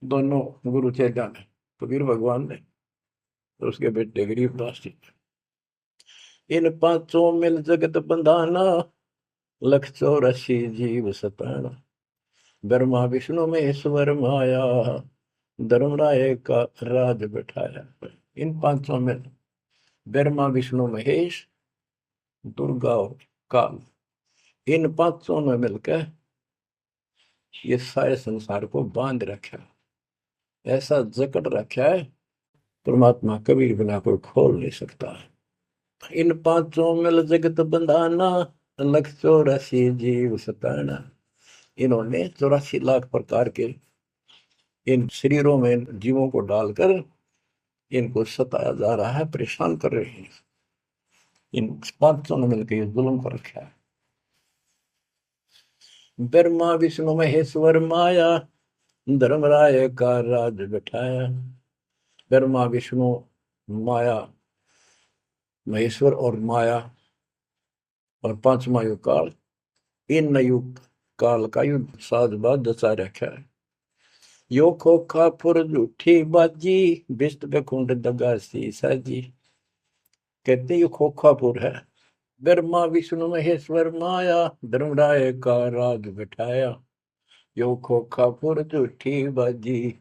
दोनों गुरु चेला ने, कबीर भगवान ने और उसके बेटे गरीबदास जी। इन पांचों मिल जगत बंधाना, लख 84 जीव सताना। ब्रह्मा विष्णु महेश्वर माया, धर्मराय का राज बैठाया। इन पांचों में ब्रह्मा विष्णु महेश, दुर्गा और काल, इन पांचों में मिलकर ये सारे संसार को बांध रखा, ऐसा जकड़ रखा है, परमात्मा कबीर बिना कोई खोल नहीं सकता। इन पांचों में जगत बंधाना, लख 84 जीव सताना। इन्होंने 84 लाख प्रकार के इन शरीरों में जीवों को डालकर इनको सताया जा रहा है, परेशान कर रहे हैं। इन पांचों ने मिलकर ये जुल्म कर रखा है। ब्रह्मा विष्णु महेश्वर माया, धर्मराय का राज बैठाया। ब्रह्मा विष्णु माया, महेश्वर और माया और पांचवा युग काल, इन युग काल का युद्ध साजबाज जचा रखा है। यो खोखा फुर झूठी बाजी, बिस्त बेकुंड दगा सी साजी। कहते यो खोखापुर है। ब्रह्मा विष्णु महेश्वर माया, धर्मराय का राज बैठाया। यो खोखापुर झूठी बाजी,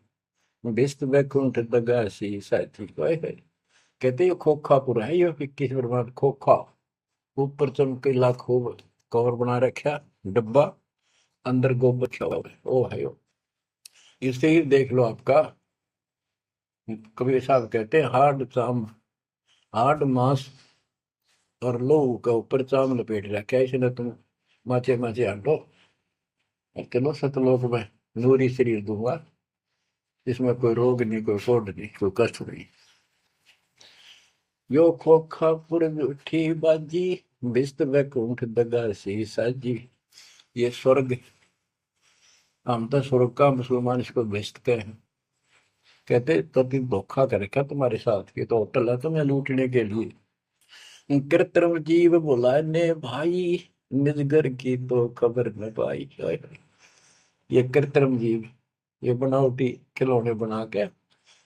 बिस्त बैकुंठ दगा सी साजी। कहते ये खोखापुर है, यो 21 ब्रह्मांड खोखा, ऊपर चमकीला खूब कवर बना रखा डब्बा, अंदर गोबर रखा हुआ है। ओ है यो, इसे ही देख लो आपका। कबीर साहब कहते हैं हार्ड मांस और लोहू का ऊपर चाम लपेट रखा है, इसने तुम माचे माचे हटो, चलो सतलोक में नूरी शरीर दूंगा, इसमें कोई रोग नहीं, कोई फोड़ नहीं, कोई कष्ट नहीं। यो खोखा पुर उठी बाजी, बिस्त बैकुंठ दगा सी साजी। ये स्वर्ग, हम तो स्वर्ग का, मुसलमान इसको बेस्ट कहे। कहते तो धोखा कर रखा तुम्हारे साथ, ये तो होटल है तुम्हें लूटने के लिए। कृत्रिम जीव बुलाए ने भाई, निजगर की तो खबर न पाई। ये कृत्रिम जीव, ये बनावटी खिलौने बना के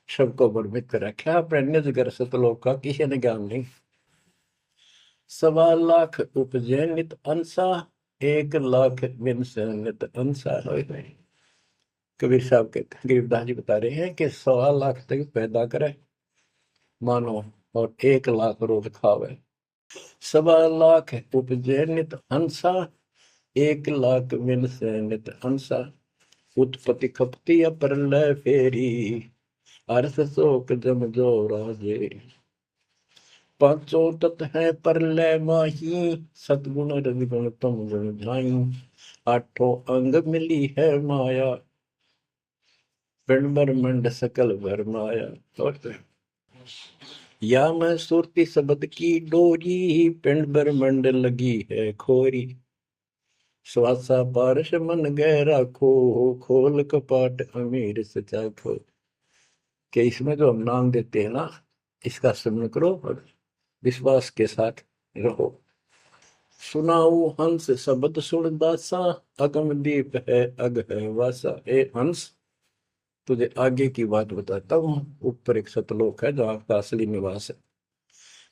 सबको भ्रमित कर रखा, अपने निजगर सतलोक का किसी ने ज्ञान नहीं। 1.25 लाख उपजे नित अंसा, 1 लाख बिन से नित अंसा। कबीर साहब कहते, गरीबदास जी बता रहे हैं कि 1.25 लाख तक पैदा करे मानो और 1 लाख रोज खावे। 1.25 लाख उपजे नित हंसा, 1 लाख बिन से नित हंसा। उत्पत्ति खपती प्रलय फेरी, अर्थ शोक जम जो राजे। पांचों तत् है प्रलय माही, सतगुण रजगुण तुम गुण जाई। आठों अंग मिली है माया, पिंड ब्रह्मंड सकल भर माया। या मैं सुरती शब्द की डोरी, पिंड ब्रह्मंड लगी है खोरी। श्वासा पारस मन गहरा खो, खोल कपाट अमीर सचा खो। कि इसमें जो हम नाम देते हैं ना, इसका स्मरण करो और विश्वास के साथ रहो। सुनाऊ हंस शब्द सुन दासा, अगम दीप है अग है वासा। ए हंस, तुझे आगे की बात बताता हूँ। ऊपर एक सतलोक है जहाँ आपका असली निवास है।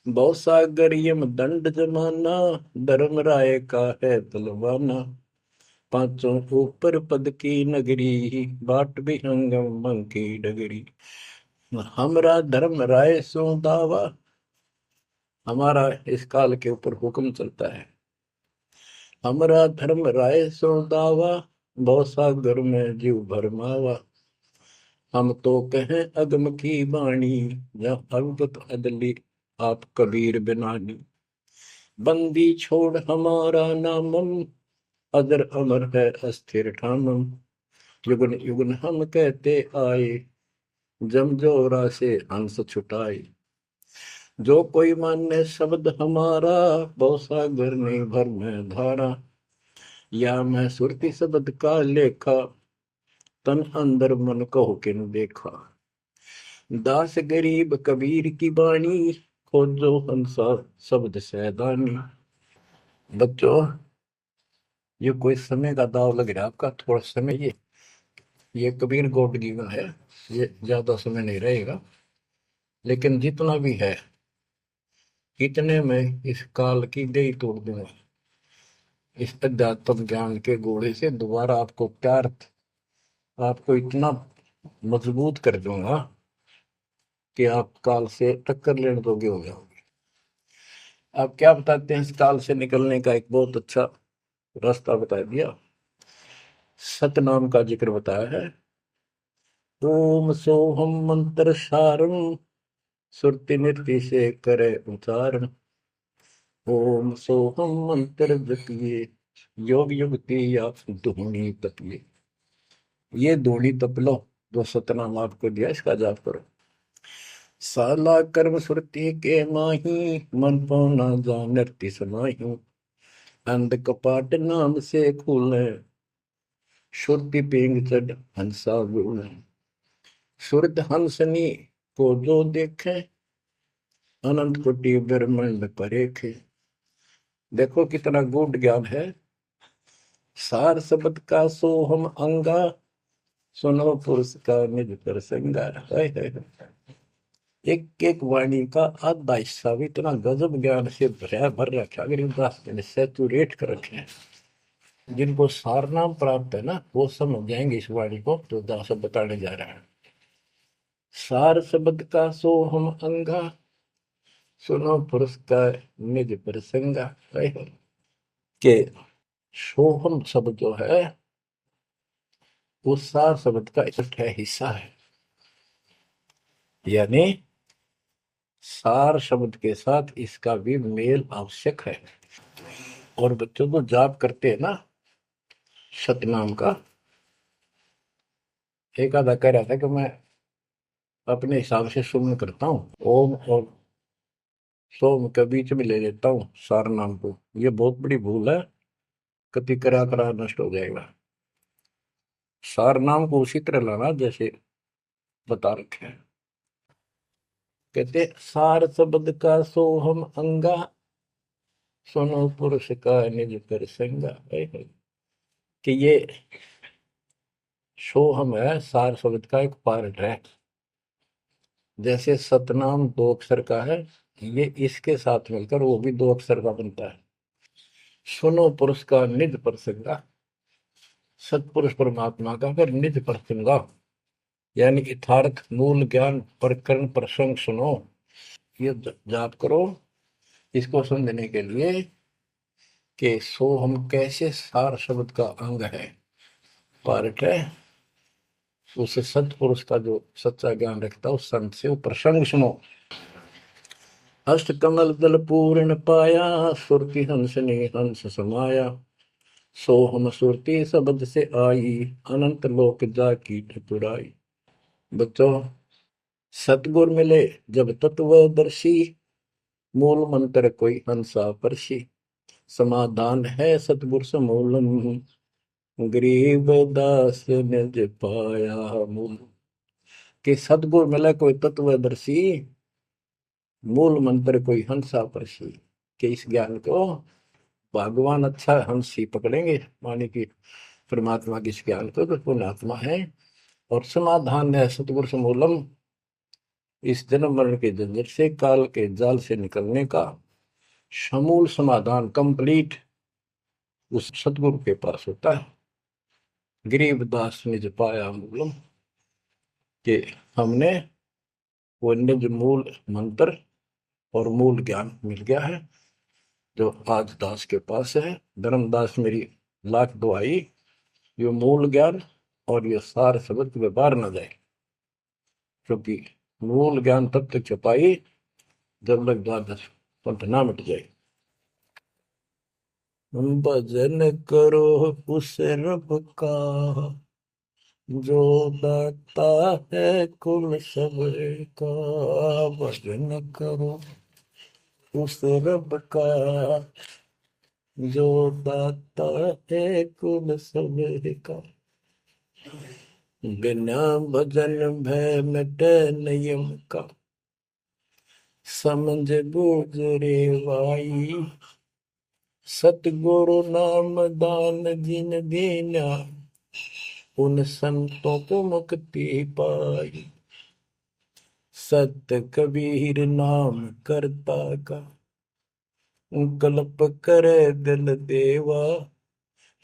बहुत सागर यम दंड जमाना, धर्म राय का है तलवाना। पांचों ऊपर पद की नगरी, बाट विहंगम मन की डगरी। हमरा धर्म राय सो दावा, हमारा इस काल के ऊपर हुक्म चलता है। हमरा धर्म राय सो दावा, भव सागर में जीव भरमावा। हम तो कहें अगम की वाणी, जब अवगत अदली आप कबीर बिनानी। बंदी छोड़ हमारा नामम, अदर अमर है अस्थिर ठामम। युगन युगन हम कहते आए, जम जोरा से हंस छुटाए। जो कोई माने शब्द हमारा, भव सागर नहीं भर में धारा। या मैं सुरती शब्द का लेखा, तन अंदर मन को किन देखा। दास गरीब कबीर की बाणी, खोजो हंसा शब्द सैदानी। बच्चों, ये कोई समय का दाव लग रहा है आपका, थोड़ा समय ये कबीर गॉड गिवन है, ये ज्यादा समय नहीं रहेगा। लेकिन जितना भी है इतने में इस काल की दे तोड़ दूंगा। इस अध्यात्म ज्ञान के घोड़े से दोबारा आपको प्यार, आपको इतना मजबूत कर दूंगा कि आप काल से टक्कर लेने दोगे हो जाओगे। आप क्या बताते हैं, इस काल से निकलने का एक बहुत अच्छा रास्ता बता दिया। सतनाम का जिक्र बताया है। ओम सोहम मंत्र सारम, सुरति नृत्य से करे उच्चारण। ओम सोहम मंत्र जपिए, योग युक्ति या धूनी तपिए। ये धूनी तप लो, जो सतनाम आपको दिया इसका जाप करो। साला कर्म सुरति के माही, मन पौना जा नृत्य समाही। अंध कपाट नाम से खुले, शुद्धि पेंग चढ़ हंसा बोले। शुद्ध हंसनी को जो देखे, अनंत कोटि ब्रह्मांड परेखे। देखो कितना गूढ़ ज्ञान है। सार शब्द का सोहम अंगा, सुनो पुरुष का निज प्रसंगा। एक एक वाणी का आधा हिस्सा भी इतना गजब ज्ञान से भर रखा, गरीबदास ने सैचुरेट कर रखे हैं। जिनको सारनाम प्राप्त है ना, वो समझ जाएंगे इस वाणी को जो दास बताने जा रहा है। सार शब्द का सोहम अंगा, सुनो पुरुष का निज प्रसंगा। के सोहम शब्द जो है वो सार शब्द का इकट्ठा हिस्सा है। यानी सार शब्द के साथ इसका भी मेल आवश्यक है। और बच्चों को जाप करते हैं ना सतनाम का, एक आधा कह रहा था कि मैं अपने हिसाब से सुमन करता हूँ, ओम और सोम के बीच में ले लेता हूँ सार नाम को। ये बहुत बड़ी भूल है, कति करा करा नष्ट हो जाएगा। सार नाम को उसी तरह लाना जैसे बता रखे हैं। कहते सार शब्द का सोहम अंगा, सुनो पुरुष का निज प्रसंगा। कि ये सोहम है, सार शब्द का एक पार्ट है। जैसे सतनाम दो अक्षर का है, ये इसके साथ मिलकर वो भी दो अक्षर का बनता है। सुनो पुरुष का निज प्रसंगा, सतपुरुष परमात्मा का फिर निज प्रसंगा, यानी यथार्थ मूल ज्ञान प्रकरण प्रसंग सुनो। ये जाप करो इसको समझने के लिए कि सो हम कैसे सार शब्द का अंग है, पार्ट है। उसे सतपुरुष का जो सच्चा ज्ञान रखता है उस संत से वो प्रसंग सुनो। अष्ट कमल दल पूर्ण पाया, सुरति हंस ने हंस समाया। सो हम सुरति शब्द से आई, अनंत लोक जा की ठकुराई। बच्चों, सतगुर मिले जब तत्वदर्शी, मूल मंत्र कोई हंसा परसी। समाधान है सतगुर समूलम, गरीब दास निज पाया मूल। कि सतगुर मिले कोई तत्वदर्शी, मूल मंत्र कोई हंसा परसी। कि इस ज्ञान को भगवान अच्छा हंस ही पकड़ेंगे, माने कि परमात्मा की इस ज्ञान को तो पुण्यात्मा है। और समाधान है सतगुर समूलम, इस जन्म मरण के झंझट से, काल के जाल से निकलने का समूल समाधान कंप्लीट उस सतगुरु के पास होता है। गरीबदास निज पाया मूलम, कि हमने वो निज मूल मंत्र और मूल ज्ञान मिल गया है जो आज दास के पास है। धर्मदास मेरी लाख दुआई, ये मूल ज्ञान और ये सार शब्द व्यवहार न जाए, क्योंकि मूल ज्ञान तब तक छपाई जब तक द्वादश पंथ ना मिट जाए। भजन करो उस रब का जो दाता है कुल सबका, भजन करो उस रब का जो दाता है कुल सबका। बिना भजन भय मिटे नियम का, समझ बूझ रे भाई, सतगुरु नाम दान जिन दीना, उन संतों को मुक्ति पाई। सत्य कबीर नाम करता का, कल्प करे दिल देवा,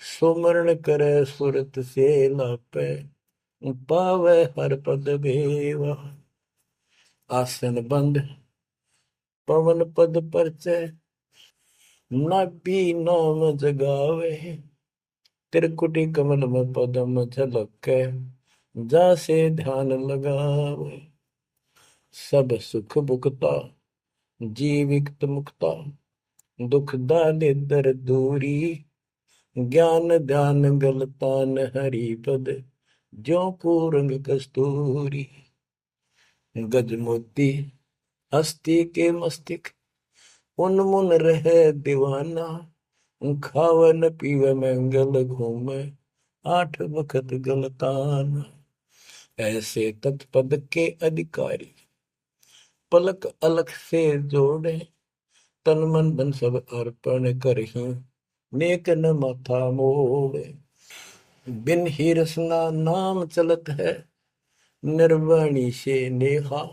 सुमरण करे सुरत से लापे, पावे हर पद भेवा। आसन बंद पवन पद परचय, नाभि नाम जगावे, त्रिकुटी कमल में पदम झलके, जासे ध्यान लगावे। सब सुख भुगता जीवित मुक्ता, दुख दारिद्र दूरी, ज्ञान ध्यान गलतान हरि पद, ज्यों पूरंग कस्तूरी। गज मोती हस्ती के मस्तिक, उन्मुन रहे दीवाना, खावे न पीवे मंगल घूमे, आठ बखत गलतान। ऐसे तत्पद के अधिकारी, पलक अलख से जोड़े, तन मन धन सब अर्पण करही, नेक न माथा मोड़े। बिन ही रसना नाम चलत है, निर्वाणी से नेहा,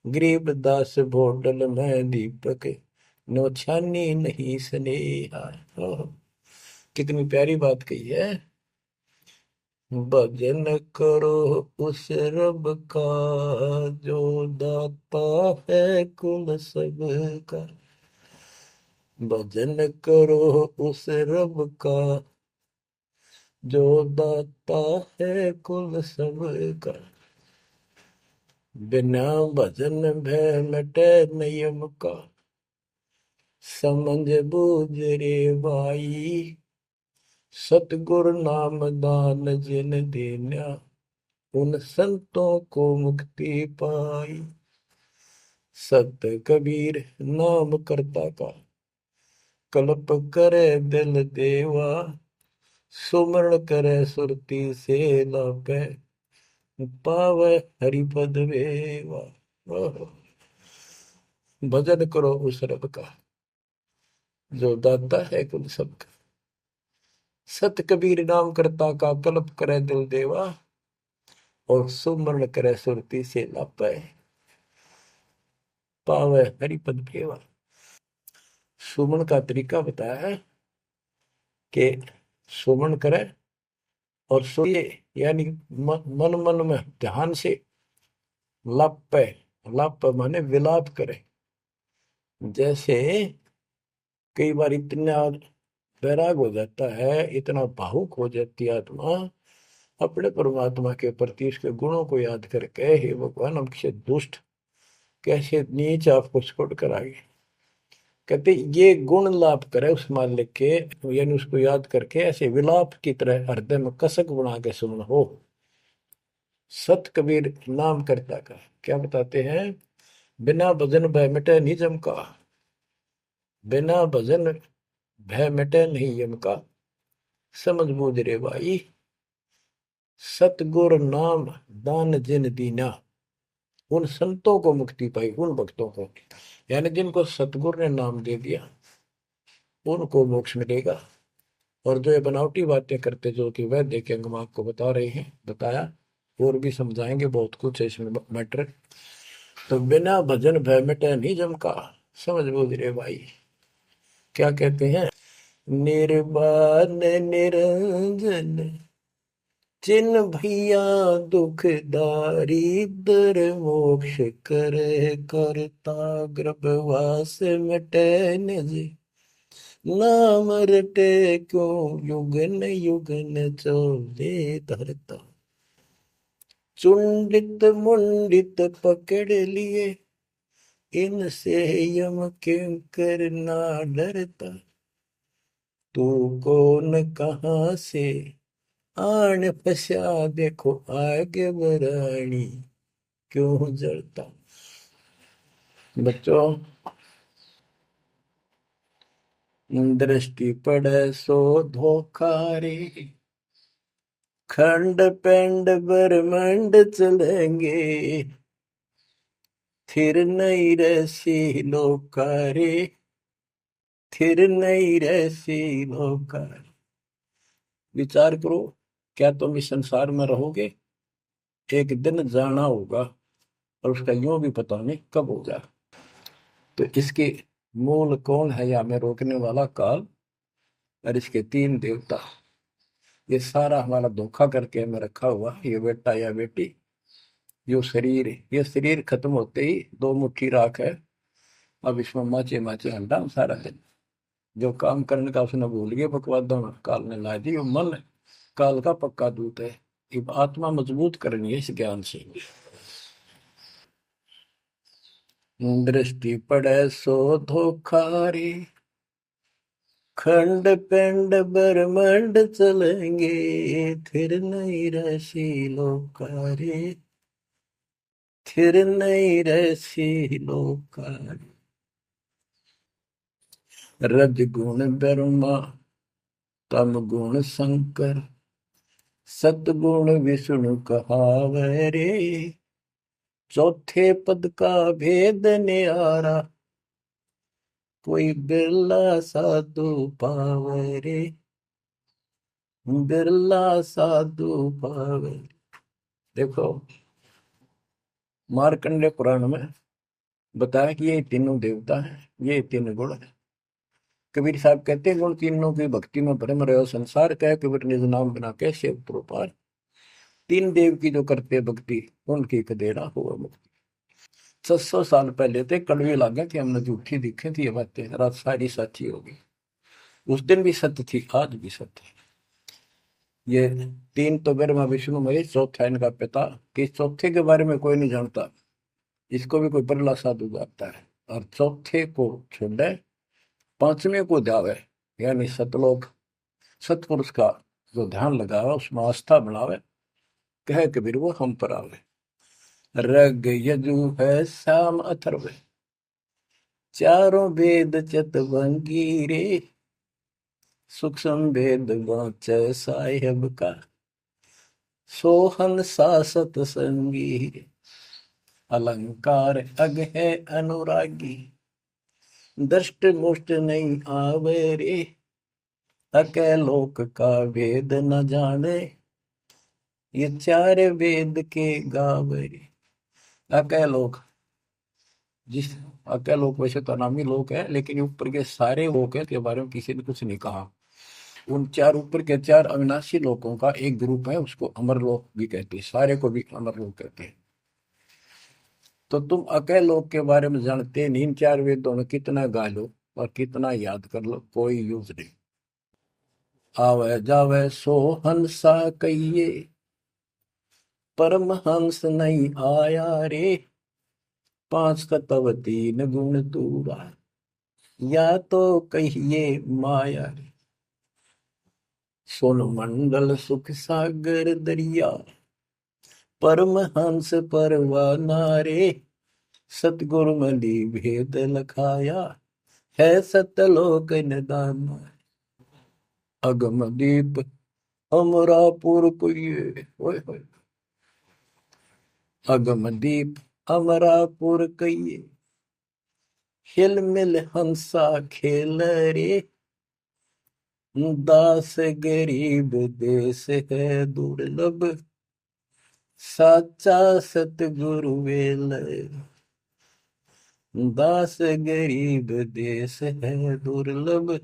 गरीबदास भोडल में दीपक, नो छानी नहीं स्नेहा। कितनी प्यारी बात कही है। भजन करो उस रब का जो दाता है कुल सबका, भजन करो उस रब का जो दाता है कुल सबका। बिना भजन भय मिटे नियम का, समझ बूझ रे भाई, सतगुरु नाम दान जिन देना, उन संतों को मुक्ति पाई। सत कबीर नाम करता का, कल्प करे दिल देवा, सुमरण करे सुरती से लापे, पावे हरिपद वेवा। भजन करो उस रब का जो दाता है कुल सबका। सत कबीर नाम करता का, कल्प करे दिल देवा, और सुमरण करे सुरती से लापे, पावे हरिपद भेवा। सुमन का तरीका बताया है कि सुमन करे और सोए, यानी मन मन में ध्यान से लापे, लाप माने विलाप करे। जैसे कई बार इतना वैराग हो जाता है, इतना भावुक हो जाती है आत्मा अपने परमात्मा के प्रति, इसके गुणों को याद करके, हे भगवान हम कैसे दुष्ट, कैसे नीच आपको छोड़ कर आगे। कहते ये गुण लाप करे उस मालिक के, यानी उसको याद करके ऐसे विलाप की तरह हृदय में कसक बना के सुन हो। सत कबीर नाम करता का क्या बताते हैं, बिना भजन भय मिटे निजम का, बिना भजन भय मिटे नहीं यम का, समझ बूझ रे भाई, सतगुर नाम दान जिन दीना, उन संतों को मुक्ति पाई, उन भक्तों को, यानी जिनको सतगुरु ने नाम दे दिया उनको मोक्ष मिलेगा। और जो ये बनावटी बातें करते जो कि वह देखे हम आपको बता रहे हैं, बताया और भी समझाएंगे, बहुत कुछ है इसमें मैटर। तो बिना भजन भय मिटे नहीं जम का, समझ बूझ रे भाई। क्या कहते हैं, निर्वाण निरंजन चिन भैया दुखदारी दर मोक्ष करे करता गर्भवास मिटे निज नाम रटे क्यों युगन युगन चोले धरता चुंडित मुंडित पकड़ लिए इनसे यम किंकर ना डरता तू कौन कहाँ से आन फसा देखो आगे बरानी क्यों जलता। बच्चों, दृष्टि पड़े सो धोखा रे खंड पेंड ब्रह्मांड चलेंगे थिर नहीं रसी लोकारे थिर नहीं रसी लोकारे। विचार करो, क्या तुम इस संसार में रहोगे? एक दिन जाना होगा और उसका यूं भी पता नहीं कब होगा। तो इसके मूल कौन है या में रोकने वाला? काल और इसके तीन देवता। ये सारा हमारा धोखा करके हमें रखा हुआ ये बेटा या बेटी, जो शरीर, ये शरीर खत्म होते ही दो मुट्ठी राख है, अब इसमें माचे माचे हंडा सारा दिन। जो काम करने का उसने भूल गया बकवादों में, काल ने ला दी। वो मन काल का पक्का दूत है। अब आत्मा मजबूत करनी है इस ज्ञान से। दृष्टि पड़े सो धोखा रे खंड पेंड ब्रह्मांड चलेंगे फिर नहीं रसी लोकारे फिर नहीं रसी लोकारे। रज गुण ब्रह्मा तम गुण शंकर सतगुण विष्णु कहावे रे चौथे पद का भेद न्यारा कोई बिरला साधु पावे रे बिरला साधु पावे। देखो, मार्कंडे पुराण में बताया कि ये तीनों देवता हैं, ये तीन गुण है। कबीर साहब कहते हैं गुण तीनों की भक्ति में भ्रम रहे संसार कह कबीर निज नाम बिना कैसे उतरो। तीन देव की जो करते भक्ति उनकी कदेरा हुआ मुक्ति। 600 साल पहले थे कड़वे लागे कि हमने झूठी दिखे थी ये बातें, रात सारी सच्ची होगी। उस दिन भी सत्य थी, आज भी सत्य है। ये तीन तो ब्रह्मा विष्णु महेश, चौथा इनका पिता। कि चौथे के बारे में कोई नहीं जानता, इसको भी कोई बरला साधु जानता है। और चौथे को छोड़े पांचवें को जावे, यानी सतलोक सतपुरुष का जो ध्यान लगावे उसमें आस्था बनावे, कहे कबीर वो हम पर आवे। रग यजु है शाम अथर्व चारों वेद चतवंगी रे सूक्ष्म वेद वाच साहेब का सोहन सासत संगी अलंकार अग है अनुरागी दृष्ट मुष्ट नहीं आवे रे अके लोक का वेद न जाने ये चार वेद के गावे रे। अके लोक, जिस अके लोक वैसे तो नामी लोक है, लेकिन ऊपर के सारे लोक है के बारे में किसी ने कुछ नहीं कहा। उन चार ऊपर के चार अविनाशी लोकों का एक ग्रुप है, उसको अमर लोक भी कहते हैं, सारे को भी अमर लोक कहते हैं। तो तुम अके लोक के बारे में जानते नहीं, इन चार वेदों में कितना गा लो और कितना याद कर लो, कोई यूज नहीं। आवे जावे सो हंसा कहिए परमहंस नहीं आया रे पांच तत्व तीन गुण तूरा या तो कहिए माया रे सोन मंडल सुख सागर दरिया परमहंस परवाना रे सतगुरु मलि भेद लखाया है सतलोक निदान अगम दीप अमरापुर कुये ओए होए अगम दीप अमरापुर कहिए हिल मिल हंसा खेल रे दास गरीब देश है दुर्लभ साचा सतगुरु वेल दास गरीब देश है दुर्लभ